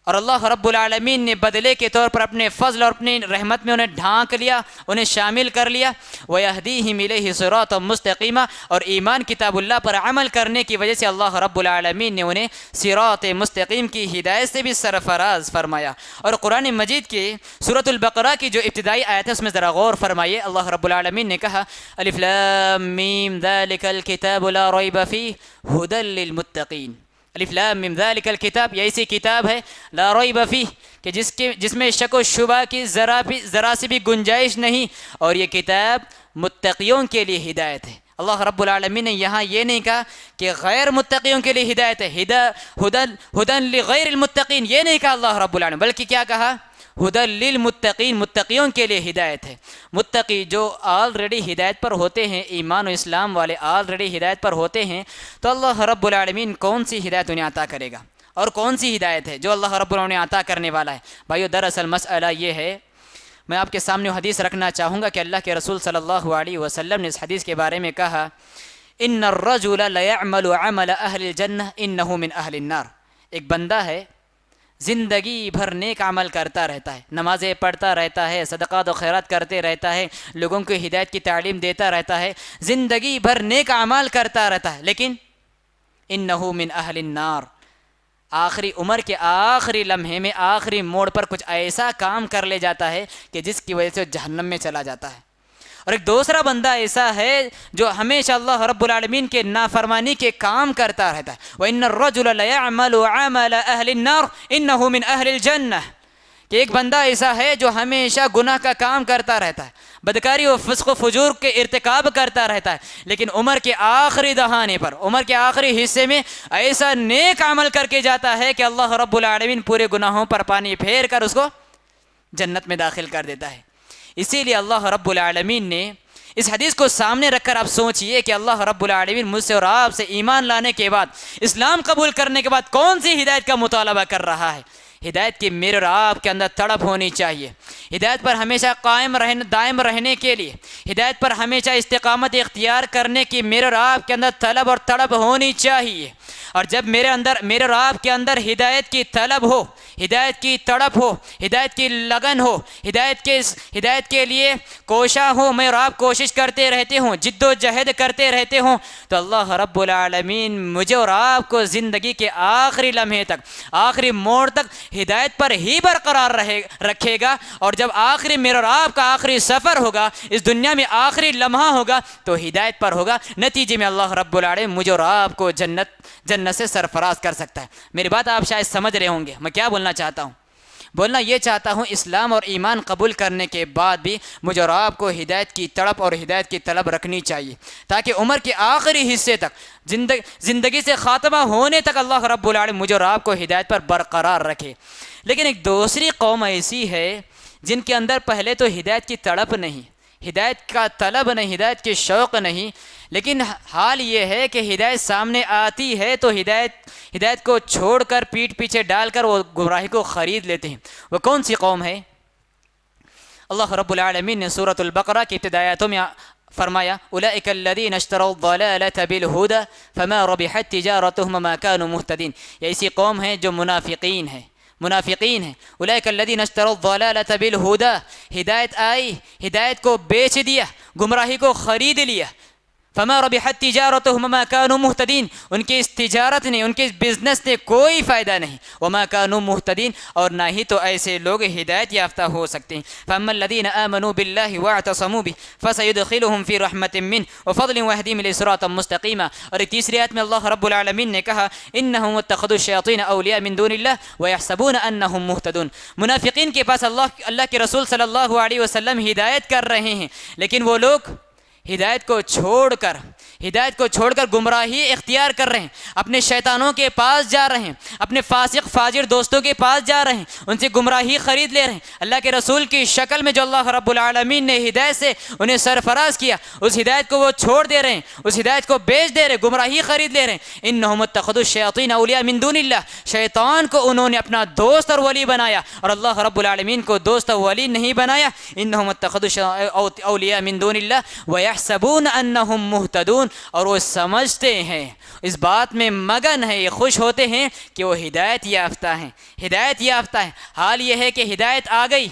اور اللہ رب العالمین نے بدلے کے طور پر اپنے فضل اور اپنی رحمت میں انہیں ڈھانک لیا، انہیں شامل کر لیا۔ وَيَهْدِيهِمْ إِلَيْهِ صِرَاطًا مُسْتَقِيمًا اور ایمان کتاب اللہ پر عمل کرنے کی وجہ سے اللہ رب العالمین نے انہیں صراط مستقیم کی ہدایت سے بھی سرفراز فرمایا۔ اور قرآن مجید کی سورۃ البقرہ کی جو ابتدائی آیت ہے اس میں ذرا غور فرمائیے، اللہ رب العالمین نے کہا الف لام میم ذالک الکتاب لا ریب فیہ ھدی للمتقین۔ الف لام میم ذالک الکتاب یہ ایسی کتاب ہے لا ریب فیہ کہ جس میں شک و شبہ کی ذرا سی بھی گنجائش نہیں، اور یہ کتاب متقیوں کے لیے ہدایت ہے۔ اللہ رب العالمین نے یہاں یہ نہیں کہا کہ غیر متقیوں کے لیے ہدایت ہے، ہدن لغیر المتقین یہ نہیں کہا اللہ رب العالمین، بلکہ کیا کہا ہدی للمتقین متقیوں کے لیے ہدایت ہے۔ متقی جو آلریڈی ہدایت پر ہوتے ہیں، ایمان و اسلام والے آلریڈی ہدایت پر ہوتے ہیں، تو اللہ رب العالمین کون سی ہدایت انہیں عطا کرے گا اور کون سی ہدایت ہے جو اللہ رب العالمین عطا کرنے والا ہے؟ بھائیو دراصل مسئلہ یہ ہے، میں آپ کے سامنے حدیث رکھنا چاہوں گا کہ اللہ کے رسول صلی اللہ علیہ وسلم نے اس حدیث کے بارے میں کہا ان الرجل لیعمل عمل اہل الجنہ انہ من اہل النار۔ ایک بندہ ہے زندگی بھر نیک عمل کرتا رہتا ہے، نمازیں پڑھتا رہتا ہے، صدقات و خیرات کرتے رہتا ہے، لوگوں کو ہدایت کی تعلیم دیتا رہتا ہے، زندگی بھر نیک اعمال کرتا رہتا ہے، لیکن انہ من اہل النار آخری عمر کے آخری لمحے میں آخری موڑ پر کچھ ایسا کام کر لے جاتا ہے کہ جس کی وجہ سے وہ جہنم میں چلا جاتا ہے۔ اور ایک دوسرا بندہ ایسا ہے جو ہمیشہ اللہ رب العالمین کے نافرمانی کے کام کرتا رہتا ہے۔ وَإِنَّ الرَّجُلَ لَيَعْمَلُ عَمَلَ أَهْلِ النَّارِ إِنَّهُ مِنْ أَهْلِ الْجَنَّةِ کہ ایک بندہ ایسا ہے جو ہمیشہ گناہ کا کام کرتا رہتا ہے، بدکاری و فسق و فجور کے ارتکاب کرتا رہتا ہے، لیکن عمر کے آخری دہانے پر، عمر کے آخری حصے میں ایسا نیک عمل کر کے جاتا ہے کہ اللہ رب العالمین پورے گناہوں پر پانی پھیر کر اس کو جنت میں داخل کر دیتا ہے۔ اسی لیے اللہ رب العالمین نے اس حدیث کو سامنے رکھ کر آپ سوچئے کہ اللہ رب العالمین مجھ سے اور آپ سے ایمان لانے کے بعد، اسلام قبول کرنے کے بعد کون سی ہدایت کا مطالبہ کر رہا ہے۔ ہدایت کی میرے اور آپ کے اندر تڑپ ہونی چاہیے، ہدایت پر ہمیشہ دائم رہنے کے لیے، ہدایت پر ہمیشہ استقامت اختیار کرنے کی میرے اور آپ کے اندر طلب اور تڑپ ہونی چاہیے۔ اور جب میرے اور آپ کے اندر ہدایت کی طلب ہو، ہدایت کی تڑپ ہو، ہدایت کی لگن ہو، ہدایت کے لیے کوشاں ہو، میں اور آپ کوشش کرتے رہتے ہوں، جد و جہد کرتے رہتے ہوں، تو اللہ رب العالمین مجھے اور آپ کو زندگی کے آخری لمحے تک، آخری موڑ تک ہدایت پر ہی برقرار رکھے گا۔ اور جب آخری میرا اور آپ کا آخری سفر ہوگا، اس دنیا میں آخری لمحہ ہوگا تو ہدایت پر ہوگا، نتیجے میں اللہ رب العالمین مجھے اور آپ کو جنت سے سرفراز کر سکتا ہے۔ میری بات آپ شاید سمجھ رہے ہوں گے، میں کیا بولنا چاہتا ہوں؟ بولنا یہ چاہتا ہوں اسلام اور ایمان قبول کرنے کے بعد بھی مجھے اور آپ کو ہدایت کی تڑپ اور ہدایت کی طلب رکھنی چاہیے، تاکہ عمر کے آخری حصے تک، زندگی سے خاتمہ ہونے تک اللہ رب العالمین مجھے اور آپ کو ہدایت پر برقرار رکھے۔ لیکن ایک دوسری قوم ایسی ہے جن کے اندر پہلے تو ہدایت کی تڑپ نہیں، ہدایت کا طلب نہیں، ہدایت کے شوق نہیں، لیکن حال یہ ہے کہ ہدایت سامنے آتی ہے تو ہدایت کو چھوڑ کر پیٹھ پیچھے ڈال کر وہ گمراہی کو خرید لیتے ہیں۔ وہ کون سی قوم ہے؟ اللہ رب العالمین نے سورۃ البقرہ کی ابتدائیاتوں میں فرمایا اولئک الذین اشتروا الضلالة بالہدى فما ربحت تجارتهم وما كانوا مہتدین۔ یہ ایسی قوم ہے جو منافقین ہیں اولئک الذین اشتروا الضلالة بالہدى، ہدایت آئی، ہدایت کو بیچ دیا، گمراہی کو خرید لیا، فما ربحت تجارتهم وما كانوا مهتدين، ان کی اس تجارت نے، ان کے اس بزنس نے کوئی فائدہ نہیں، وما كانوا مهتدين، اور نہ ہی تو ایسے لوگ ہدایت یافتہ ہو سکتے ہیں۔ فاما الذين آمنوا بالله واعتصموا به فسيدخلهم في رحمة منه وفضل ويهديهم إلى صراط مستقيما۔ اور ایک تیسری آیت میں اللہ رب العالمین نے کہا انهم اتخذوا الشياطين اولیاء من دون الله ويحسبون انهم مهتدون۔ منافقین کے پاس اللہ کے رسول صلی اللہ علیہ وسلم ہدایت کر رہے ہیں، لیکن وہ لوگ ہدایت کو چھوڑ کر گمراہی اختیار کر رہے ہیں، اپنے شیطانوں کے پاس جا رہے ہیں، اپنے فاسق فاجر دوستوں کے پاس جا رہے ہیں، ان سے گمراہی خرید لے رہے ہیں۔ اللہ کے رسول کی شکل میں جو اللہ رب العالمین نے ہدایت سے انہیں سرفراز کیا، اس ہدایت کو وہ چھوڑ دے رہے ہیں، اس ہدایت کو بیچ دے رہے ہیں، گمراہی خرید لے رہے ہیں۔ انہم اتخذوا الشیاطین اولیاء من دون اللہ، شیطان کو انہوں نے اپنا دوست اور ولی بنایا، اور اللہ رب العالمین کو دوست اور ولی نہیں بنایا۔ انہم اتخذوا اولیاء من دون اللہ ویحسبون انہم مہتدون، اور وہ سمجھتے ہیں، اس بات میں مگن ہے، یہ خوش ہوتے ہیں کہ وہ ہدایت یافتہ ہیں، ہدایت یافتہ ہیں۔ حال یہ ہے کہ ہدایت آ گئی،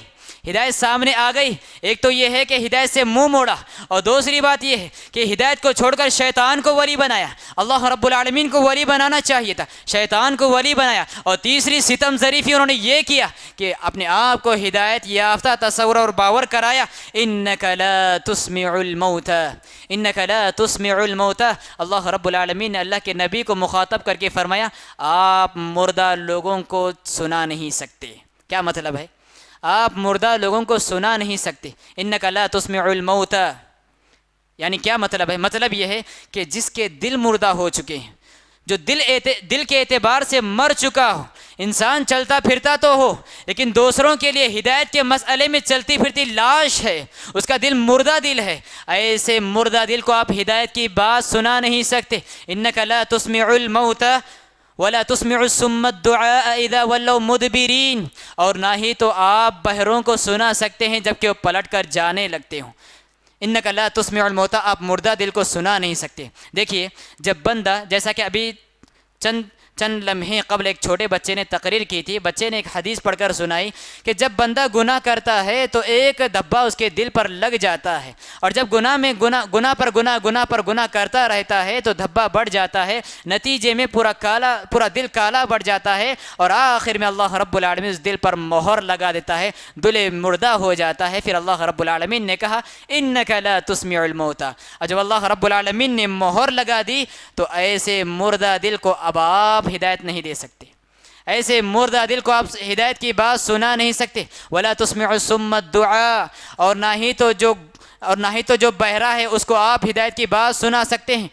ہدایت سامنے آ گئی، ایک تو یہ ہے کہ ہدایت سے منہ موڑا، اور دوسری بات یہ ہے کہ ہدایت کو چھوڑ کر شیطان کو ولی بنایا۔ اللہ رب العالمین کو ولی بنانا چاہیے تھا، شیطان کو ولی بنایا۔ اور تیسری ستم ظریفی انہوں نے یہ کیا کہ اپنے آپ کو ہدایت یافتہ تصور اور باور کرایا۔ انک لا تسمع الموتى، انک لا تسمع الموتى، اللہ رب العالمین نے اللہ کے نبی کو مخاطب کر کے فرمایا آپ مردہ لوگوں کو سنا نہیں سکتے۔ کیا مطلب ہے؟ آپ مردہ لوگوں کو سنا نہیں سکتے۔ انک لا تسمع الموتى، یعنی کیا مطلب ہے؟ مطلب یہ ہے کہ جس کے دل مردہ ہو چکے ہیں، جو دل کے اعتبار سے مر چکا ہو، انسان چلتا پھرتا تو ہو لیکن دوسروں کے لیے ہدایت کے مسئلے میں چلتی پھرتی لاش ہے، اس کا دل مردہ دل ہے، ایسے مردہ دل کو آپ ہدایت کی بات سنا نہیں سکتے۔ انک لا تسمع الموتى ولا تسمع الصم الدعاء اذا ولوا مدبرین، اور نہ ہی تو آپ بہروں کو سنا سکتے ہیں جبکہ وہ پلٹ کر جانے لگتے ہوں۔ انک لا تسمع الموتى، آپ مردہ دل کو سنا نہیں سکتے۔ دیکھیے جب بندہ، جیسا کہ ابھی چند لمحے قبل ایک چھوٹے بچے نے تقریر کی تھی، بچے نے ایک حدیث پڑھ کر سنائی کہ جب بندہ گناہ کرتا ہے تو ایک دھبا اس کے دل پر لگ جاتا ہے، اور جب گناہ پر گناہ کرتا رہتا ہے تو دھبا بڑھ جاتا ہے، نتیجے میں پورا دل کالا بڑھ جاتا ہے، اور آخر میں اللہ رب العالمین اس دل پر مہر لگا دیتا ہے، دل مردہ ہو جاتا ہے۔ پھر اللہ رب العالمین نے کہا انک لا تسمع الموتى، اور جب اللہ رب العالمین نے مہر لگا دی تو ایسے مردہ دل کو اب آپ ہدایت نہیں دے سکتے، ایسے مردہ دل کو آپ ہدایت کی بات سنا نہیں سکتے۔ ولا تسمع الصم الدعاء، اور نہ ہی تو جو بہرا ہے اس کو آپ ہدایت کی بات سنا سکتے ہیں۔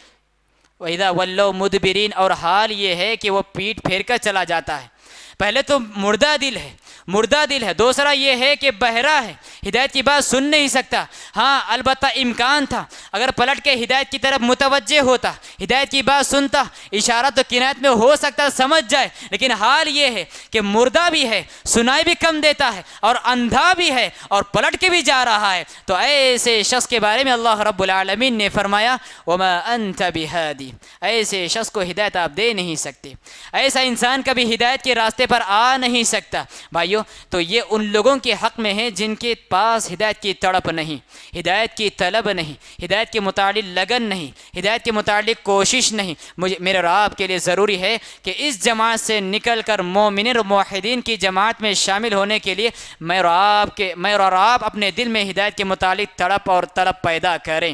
وَإِذَا وَلَّوْا مُدْبِرِينَ، اور حال یہ ہے کہ وہ پیٹ پھیر کر چلا جاتا ہے۔ پہلے تو مردہ دل ہے، دوسرا یہ ہے کہ بہرا ہے، ہدایت کی بات سن نہیں سکتا۔ ہاں البتہ امکان تھا اگر پلٹ کے ہدایت کی طرف متوجہ ہوتا، ہدایت کی بات سنتا، اشارہ تو کنایت میں ہو سکتا سمجھ جائے، لیکن حال یہ ہے کہ مردہ بھی ہے، سنائی بھی کم دیتا ہے، اور اندھا بھی ہے، اور پلٹ کے بھی جا رہا ہے، تو ایسے شخص کے بارے میں اللہ رب العالمین نے فرمایا وَمَا أَنْتَ بِهَادِ، ایسے شخص کو ہدایت آپ دے نہیں سکتے، ایسا انسان کبھی ہدایت کے راستے پر آ نہیں سکتا۔ بھائیو تو یہ ان لوگوں کے حق میں ہے جن کے پاس ہدایت کی تڑپ نہیں، ہدایت کی طلب نہیں، ہدایت کے متعلق لگن نہیں، ہدایت کے متعلق کوشش نہیں۔ میرے اور آپ کے لیے ضروری ہے کہ اس جماعت سے نکل کر مومنین اور موحدین کی جماعت میں شامل ہونے کے لیے میں اور آپ اپنے دل میں ہدایت کے متعلق تڑپ اور طلب پیدا کریں۔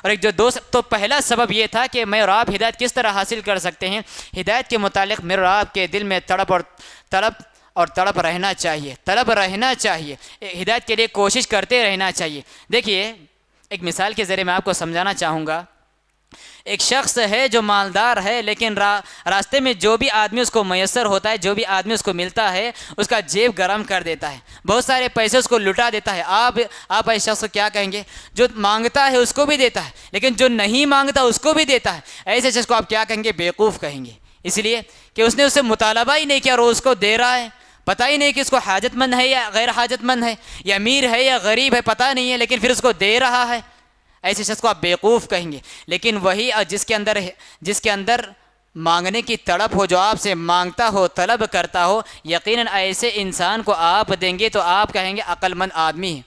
اور ایک تو پہلا سبب یہ تھا کہ میں اور آپ ہدایت کس طرح حاصل کر سکتے ہیں، ہدایت کے متعلق میرے اور آپ کے دل میں طلب رہنا چاہیے، ہدایت کے لیے کوشش کرتے رہنا چاہیے۔ دیکھیے ایک مثال کے ذریعے میں آپ کو سمجھانا چاہوں گا۔ ایک شخص ہے جو مالدار ہے، لیکن راستے میں جو بھی آدمی اس کو میسر ہوتا ہے، جو بھی آدمی اس کو ملتا ہے، اس کا جیب گرم کر دیتا ہے، بہت سارے پیسے اس کو لٹا دیتا ہے۔ آپ ایسے شخص کو کیا کہیں گے؟ جو مانگتا ہے اس کو بھی دیتا ہے، لیکن جو نہیں مانگتا اس کو بھی دیتا ہے، ایسے شخص کو آپ کیا کہیں گے؟ بیوقوف کہیں گے، اس لیے کہ اس نے اسے مطالبہ ہی نہیں کیا اور اس کو دے رہا ہے، پتہ ہی نہیں کہ اس کو حاجت مند ہے یا غیر حاجت مند ہے، یا امیر ہے یا غریب ہے، پتہ نہیں ہے، لیکن پھر اس کو دے رہا ہے، ایسے شخص کو آپ بیوقوف کہیں گے۔ لیکن وہی جس کے اندر مانگنے کی تڑپ ہو، جو آپ سے مانگتا ہو، طلب کرتا ہو، یقیناً ایسے انسان کو آپ دیں گے تو آپ کہیں گے عقل مند آدمی ہے،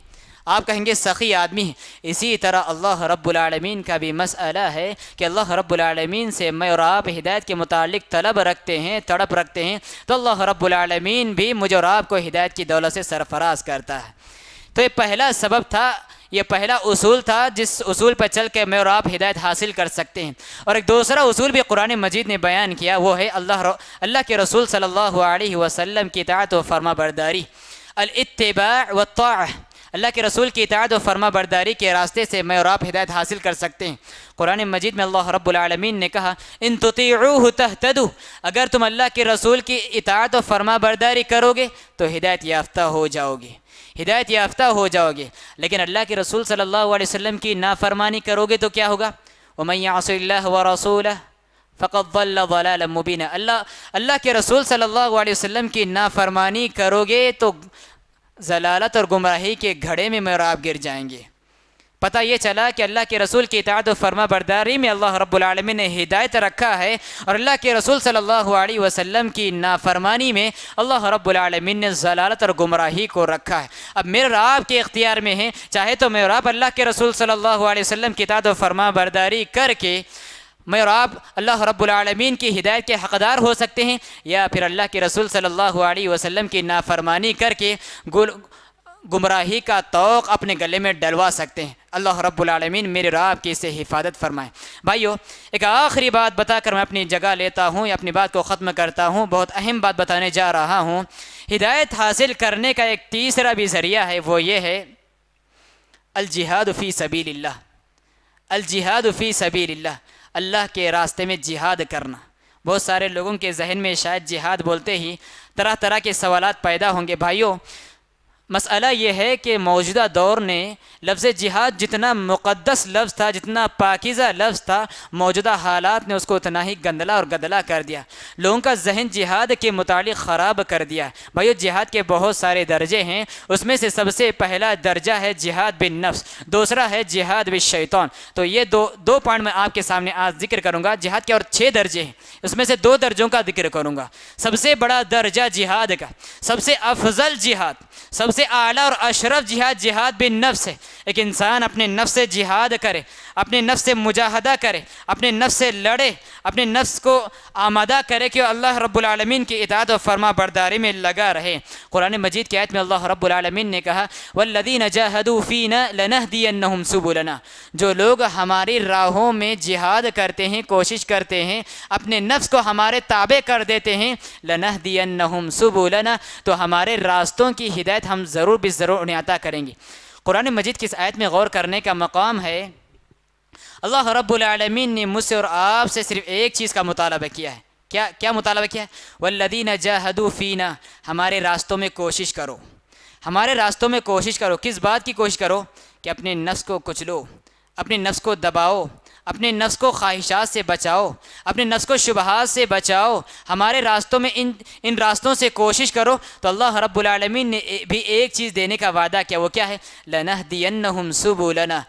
آپ کہیں گے سخی آدمی ہے۔ اسی طرح اللہ رب العالمین کا بھی مسئلہ ہے کہ اللہ رب العالمین سے میں اور آپ ہدایت کے متعلق طلب رکھتے ہیں، تڑپ رکھتے ہیں، تو اللہ رب العالمین بھی مجھے اور آپ کو ہدایت کی دولت سے سرفراز کرتا ہے۔ تو یہ پہلا سبب تھا، یہ پہلا اصول تھا جس اصول پر چل کے میں اور آپ ہدایت حاصل کر سکتے ہیں۔ اور ایک دوسرا اصول بھی قرآن مجید نے بیان کیا، وہ ہے اللہ کے رسول صلی اللہ علیہ وسلم کی اطاعت و فرما برداری، الاتباع والطاعہ۔ اللہ کے رسول کی اطاعت و فرما برداری کے راستے سے میں اور آپ ہدایت حاصل کر سکتے ہیں۔ قرآن مجید میں اللہ رب العالمین نے کہا ان تطیعوہ تہتدوا، اگر تم اللہ کے رسول کی اطاعت و فرما برداری کرو گے تو ہدایت یافتہ ہو جاؤ گے، ہدایت یافتہ ہو جاؤ گے۔ لیکن اللہ کے رسول صلی اللہ علیہ وسلم کی نافرمانی کرو گے تو کیا ہوگا؟ وَمَن يَعْصِ اللَّهَ وَرَسُولَهُ فَقَدْ ضَلَّ ضَلَالًا مُبِينًا، اللہ کے رسول صلی اللہ علیہ وسلم کی نافرمانی کرو گے تو ضلالت اور گمراہی کے گھڑے میں اور آپ گر جائیں گے۔ پتہ یہ چلا کہ اللہ کے رسول کی اطاعت و فرما برداری میں اللہ رب العالمین نے ہدایت رکھا ہے، اور اللہ کے رسول صلی اللہ علیہ وسلم کی نافرمانی میں اللہ رب العالمین نے ضلالت اور گمراہی کو رکھا ہے۔ اب میرے اور آپ کے اختیار میں ہے، چاہے تو میں اور آپ اللہ کے رسول صلی اللہ علیہ وسلم کی اطاعت و فرما برداری کر کے میں اور آپ اللہ رب العالمین کی ہدایت کے حقدار ہو سکتے ہیں، یا پھر اللہ کے رسول صلی اللہ علیہ وسلم کی نافرمانی کر کے گمراہی کا طوق اپنے گلے میں ڈلوا سکتے ہیں۔ اللہ رب العالمین میرے اور آپ کی اس سے حفاظت فرمائے۔ بھائیو، ایک آخری بات بتا کر میں اپنی جگہ لیتا ہوں یا اپنی بات کو ختم کرتا ہوں، بہت اہم بات بتانے جا رہا ہوں۔ ہدایت حاصل کرنے کا ایک تیسرا بھی ذریعہ ہے، وہ یہ ہے الجہاد فی سبیل اللہ، الجہاد فی سبیل اللہ، اللہ کے راستے میں جہاد کرنا۔ بہت سارے لوگوں کے ذہن میں شاید جہاد بولتے ہی طرح طرح کے سوالات پیدا ہوں گے۔ بھائیو، مسئلہ یہ ہے کہ موجودہ دور نے لفظ جہاد جتنا مقدس لفظ تھا، جتنا پاکیزہ لفظ تھا، موجودہ حالات نے اس کو اتنا ہی گندلا اور گدلا کر دیا، لوگوں کا ذہن جہاد کے متعلق خراب کر دیا۔ بھائیو، جہاد کے بہت سارے درجے ہیں، اس میں سے سب سے پہلا درجہ ہے جہاد بالنفس، دوسرا ہے جہاد بالشیطان۔ تو یہ دو پوائنٹ میں آپ کے سامنے آج ذکر کروں گا۔ جہاد کے اور 6 درجے ہیں، اس میں سے 2 درجوں کا ذکر کروں گا۔ سب سے بڑا درجہ جہاد کا، سب سے افضل جہاد، سب سے اعلیٰ اور اشرف جہاد، جہاد بالنفس ہے۔ ایک انسان اپنے نفس سے جہاد کرے، اپنے نفس سے مجاہدہ کرے، اپنے نفس سے لڑے، اپنے نفس کو آمادہ کرے کہ اللہ رب العالمین کی اطاعت و فرما برداری میں لگا رہے۔ قرآن مجید کی آیت میں اللہ رب العالمین نے کہا وَالَّذِينَ جَاهَدُوا فِينَا لَنَهْدِيَنَّهُمْ سُبُلَنَا، جو لوگ ہماری راہوں میں جہاد کرتے ہیں، کوشش کرتے ہیں، اپنے نفس کو ہمارے تابع کر دیتے ہیں، لَنَهْدِيَنَّهُمْ سُبُلَنَا، تو ہمارے راستوں کی ہدایت ہم ضرور بھی ضرور انہیں عطا کریں گے۔ قرآن مجید کی اس آیت میں غور کرنے کا مقام ہے، اللہ رب العالمین نے مجھ سے اور آپ سے صرف ایک چیز کا مطالبہ کیا ہے۔ کیا مطالبہ کیا ہے؟ وَالَّذِينَ جَاهَدُوا فِينَا، ہمارے راستوں میں کوشش کرو، ہمارے راستوں میں کوشش کرو۔ کس بات کی کوشش کرو؟ کہ اپنے نفس کو کچلو، اپنے نفس کو دباؤ، اپنے نفس کو خواہشات سے بچاؤ، اپنے نفس کو شبہات سے بچاؤ، ہمارے راستوں میں ان راستوں سے کوشش کرو۔ تو اللہ رب العالمین نے بھی ایک چیز دینے کا وعدہ کیا، وہ کیا ہے؟ لَنَهْدِيَنَّهُمْ سُبُلَنَا،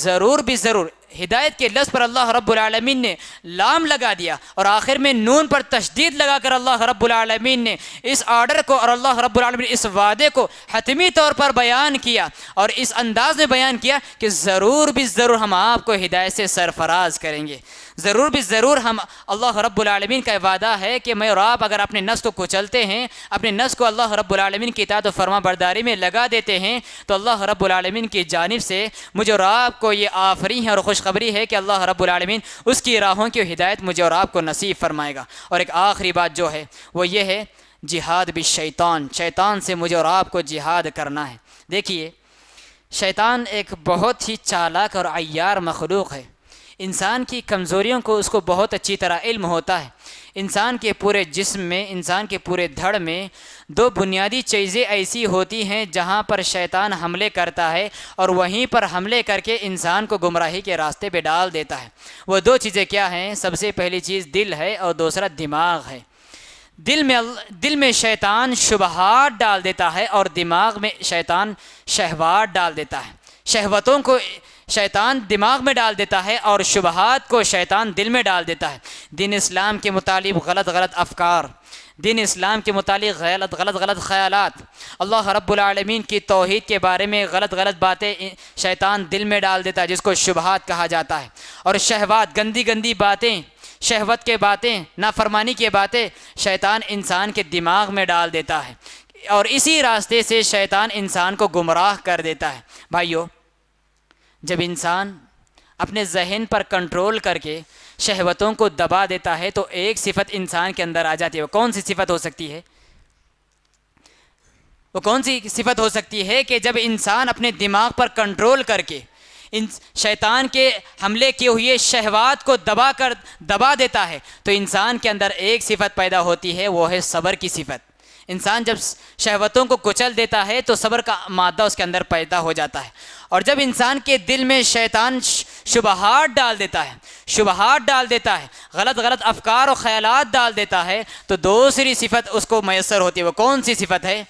ضرور بھی ضرور۔ ہدایت کے لفظ پر اللہ رب العالمین نے لام لگا دیا اور آخر میں نون پر تشدید لگا کر اللہ رب العالمین نے اس آرڈر کو اور اللہ رب العالمین نے اس وعدے کو حتمی طور پر بیان کیا، اور اس انداز میں بیان کیا کہ ضرور بھی ضرور ہم آپ کو ہدایت سے سرفراز کریں گے، ضرور بھی ضرور ہم۔ اللہ رب العالمین کا وعدہ ہے کہ میں اور آپ اگر اپنے نفس کو کچلتے ہیں، اپنے نفس کو اللہ رب العالمین کی اطاعت و فرما برداری میں لگا دیتے ہیں، تو اللہ رب العالمین کی جانب سے مجھے اور آپ کو یہ آفری ہے اور خوشخبری ہے کہ اللہ رب العالمین اس کی راہوں کی ہدایت مجھے اور آپ کو نصیب فرمائے گا۔ اور ایک آخری بات جو ہے وہ یہ ہے جہاد بالشیطان، شیطان سے مجھے اور آپ کو جہاد کرنا ہے۔ دیکھیے، شیطان ایک بہت ہی چالاک اور عیار مخلوق ہے، انسان کی کمزوریوں کو اس کو بہت اچھی طرح علم ہوتا ہے۔ انسان کے پورے جسم میں، انسان کے پورے دھڑ میں 2 بنیادی چیزیں ایسی ہوتی ہیں جہاں پر شیطان حملے کرتا ہے اور وہیں پر حملے کر کے انسان کو گمراہی کے راستے پہ ڈال دیتا ہے۔ وہ 2 چیزیں کیا ہیں؟ سب سے پہلی چیز دل ہے اور دوسرا دماغ ہے۔ دل میں شیطان شبہات ڈال دیتا ہے اور دماغ میں شیطان شہوات ڈال دیتا ہے۔ شہوتوں کو شیطان دماغ میں ڈال دیتا ہے اور شبہات کو شیطان دل میں ڈال دیتا ہے۔ دین اسلام کے متعلق غلط افکار، دین اسلام کے متعلق غلط خیالات، اللہ رب العالمین کی توحید کے بارے میں غلط باتیں شیطان دل میں ڈال دیتا ہے، جس کو شبہات کہا جاتا ہے، اور شہوات، گندی باتیں، شہوت کے باتیں، نافرمانی کی باتیں شیطان انسان کے دماغ میں ڈال دیتا ہے، اور اسی راستے سے شیطان انسان کو گمراہ کر دیتا ہے۔ بھائیو، جب انسان اپنے ذہن پر کنٹرول کر کے شہوتوں کو دبا دیتا ہے تو ایک صفت انسان کے اندر آ جاتی ہے۔ وہ کون سی صفت ہو سکتی ہے؟ وہ کون سی صفت ہو سکتی ہے کہ جب انسان اپنے دماغ پر کنٹرول کر کے شیطان کے حملے کیے ہوئے شہوات کو دبا دیتا ہے تو انسان کے اندر ایک صفت پیدا ہوتی ہے، وہ ہے صبر کی صفت۔ انسان جب شہوتوں کو کچل دیتا ہے تو صبر کا مادہ اس کے اندر پیدا ہو جاتا ہے، اور جب انسان کے دل میں شیطان شبہات ڈال دیتا ہے، غلط افکار و خیالات ڈال دیتا ہے، تو دوسری صفت اس کو میسر ہوتی ہے۔ وہ کون سی صفت ہے؟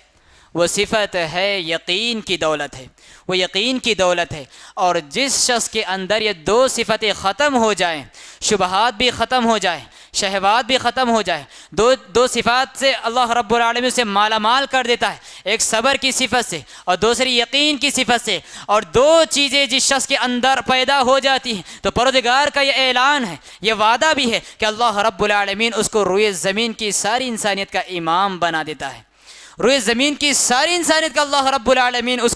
وہ صفت ہے یقین کی دولت ہے، وہ یقین کی دولت ہے۔ اور جس شخص کے اندر یہ دو صفتیں ختم ہو جائیں، شبہات بھی ختم ہو جائیں، شہوات بھی ختم ہو جائے، دو صفات سے اللہ رب العالمین سے مالا مال کر دیتا ہے، ایک صبر کی صفت سے اور دوسری یقین کی صفت سے، اور دو چیزیں جس شخص کے اندر پیدا ہو جاتی ہیں تو پروردگار کا یہ اعلان ہے، یہ وعدہ بھی ہے کہ اللہ رب العالمین اس کو روئے زمین کی ساری انسانیت کا امام بنا دیتا ہے۔ روئے زمین کی ساری انسانیت کا اللہ رب العالمین اس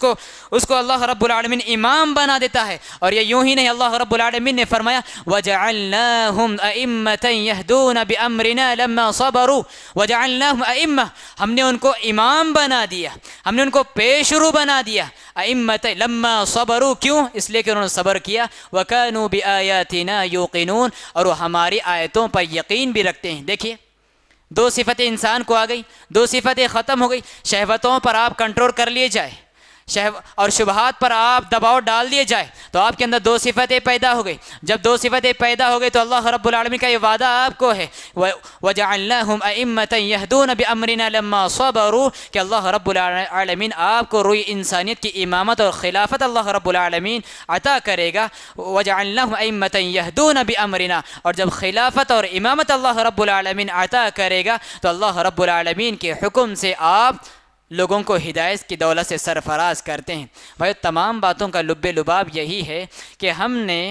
کو اللہ رب العالمین امام بنا دیتا ہے۔ اور یہ یوں ہی نہیں، اللہ رب العالمین نے فرمایا وَجَعَلْنَاهُمْ أَئِمَّةً يَهْدُونَ بِأَمْرِنَا لَمَّا صَبَرُوا وَجَعَلْنَاهُمْ أَئِمَّةً، ہم نے ان کو امام بنا دیا، ہم نے ان کو پیشرو بنا دیا۔ أئمة لما صبروا، کیوں؟ اس لیے کہ انہوں نے صبر کیا، وَكَانُوا بِآيَاتِنَا يُوقِنُونَ، اور وہ ہماری آیتوں پر یقین بھی رکھتے ہیں۔ دیکھیے، دو صفتیں انسان کو آ گئی، دو صفتیں ختم ہو گئی۔ شہوتوں پر آپ کنٹرول کر لیے جائے اور شبہات پر آپ دباؤ ڈال دیے جائے تو آپ کے اندر دو صفتیں پیدا ہو گئی۔ جب دو صفتیں پیدا ہو گئی تو اللہ رب العالمین کا یہ وعدہ آپ کو ہے وَجَعَلْنَاهُمْ أَئِمَّةً يَهْدُونَ بِأَمْرِنَا لَمَّا صَبَرُوا، کہ اللہ رب العالمین آپ کو روئی انسانیت کی امامت اور خلافت اللہ رب العالمین عطا کرے گا۔ وَجَعَلْنَاهُمْ أَئِمَّةً يَهْدُونَ بِأَمْرِنَا، اور جب خلافت اور امامت اللہ رب العالمین عطا کرے گا تو اللہ رب العالمین کے حکم سے آپ لوگوں کو ہدایت کی دولت سے سرفراز کرتے ہیں۔ بھائی، تمام باتوں کا لب لباب یہی ہے کہ ہم نے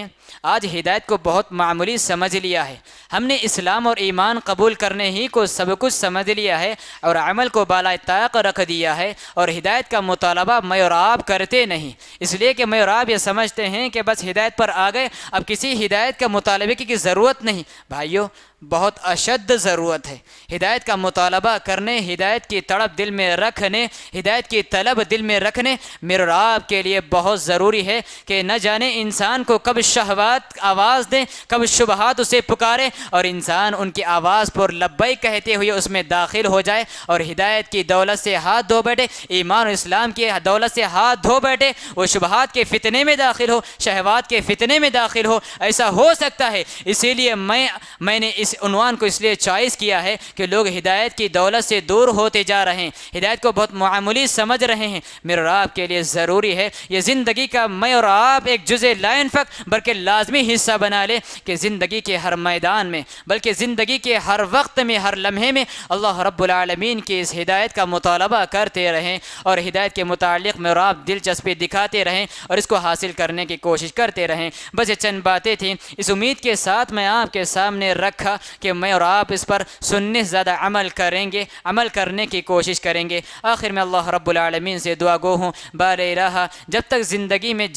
آج ہدایت کو بہت معمولی سمجھ لیا ہے، ہم نے اسلام اور ایمان قبول کرنے ہی کو سب کچھ سمجھ لیا ہے اور عمل کو بالائے طاق رکھ دیا ہے، اور ہدایت کا مطالبہ میں اور آپ کرتے نہیں، اس لیے کہ میں اور آپ یہ سمجھتے ہیں کہ بس ہدایت پر آ گئے، اب کسی ہدایت کا مطالبے کی ضرورت نہیں۔ بھائیو، بہت اشد ضرورت ہے ہدایت کا مطالبہ کرنے، ہدایت کی تڑپ دل میں رکھنے، ہدایت کی طلب دل میں رکھنے۔ میرے اور آپ کے لیے بہت ضروری ہے کہ نہ جانے انسان کو کب شہوات آواز دیں، کب شبہات اسے پکارے، اور انسان ان کی آواز پر لبیک کہتے ہوئے اس میں داخل ہو جائے اور ہدایت کی دولت سے ہاتھ دھو بیٹھے، ایمان و اسلام کی دولت سے ہاتھ دھو بیٹھے، وہ شبہات کے فتنے میں داخل ہو، شہوات کے فتنے میں داخل ہو۔ ایسا ہو سکتا ہے، اسی لیے میں نے اس عنوان کو اس لیے چوائس کیا ہے کہ لوگ ہدایت کی دولت سے دور ہوتے جا رہے ہیں، ہدایت کو بہت معمولی سمجھ رہے ہیں۔ میرے اور آپ کے لیے ضروری ہے یہ زندگی کا میں اور آپ ایک جزء لا ينفك بلکہ لازمی حصہ بنا لے کہ زندگی کے ہر میدان میں، بلکہ زندگی کے ہر وقت میں، ہر لمحے میں اللہ رب العالمین کی اس ہدایت کا مطالبہ کرتے رہیں اور ہدایت کے متعلق میں اور آپ دلچسپی دکھاتے رہیں اور اس کو حاصل کرنے کی کوشش کرتے رہیں۔ بس یہ چند باتیں تھیں، اس امید کے ساتھ میں آپ کے سامنے رکھا کہ میں اور آپ اس پر سننے سے زیادہ عمل کریں گے، عمل کرنے کی کوشش کریں گے۔ آخر میں اللہ رب العالمین سے دعا گو ہوں، بار الہ جب تک زندگی میں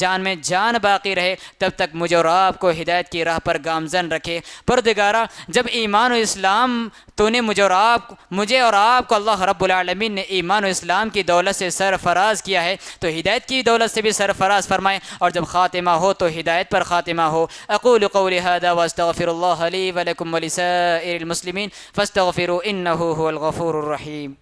جان باقی رہے تب تک مجھے اور آپ کو ہدایت کی راہ پر گامزن رکھے۔ پروردگارا، جب ایمان و اسلام تو نے مجھے اور آپ کو اللہ رب العالمین نے ایمان و اسلام کی دولت سے سرفراز کیا ہے تو ہدایت کی دولت سے بھی سرفراز فرمائے، اور جب خاتمہ ہو تو ہدایت پر خاتمہ ہو۔ اقول قولی هذا واستغفر الله لي ولكم ولسائر المسلمين فاستغفروا انه هو الغفور الرحيم۔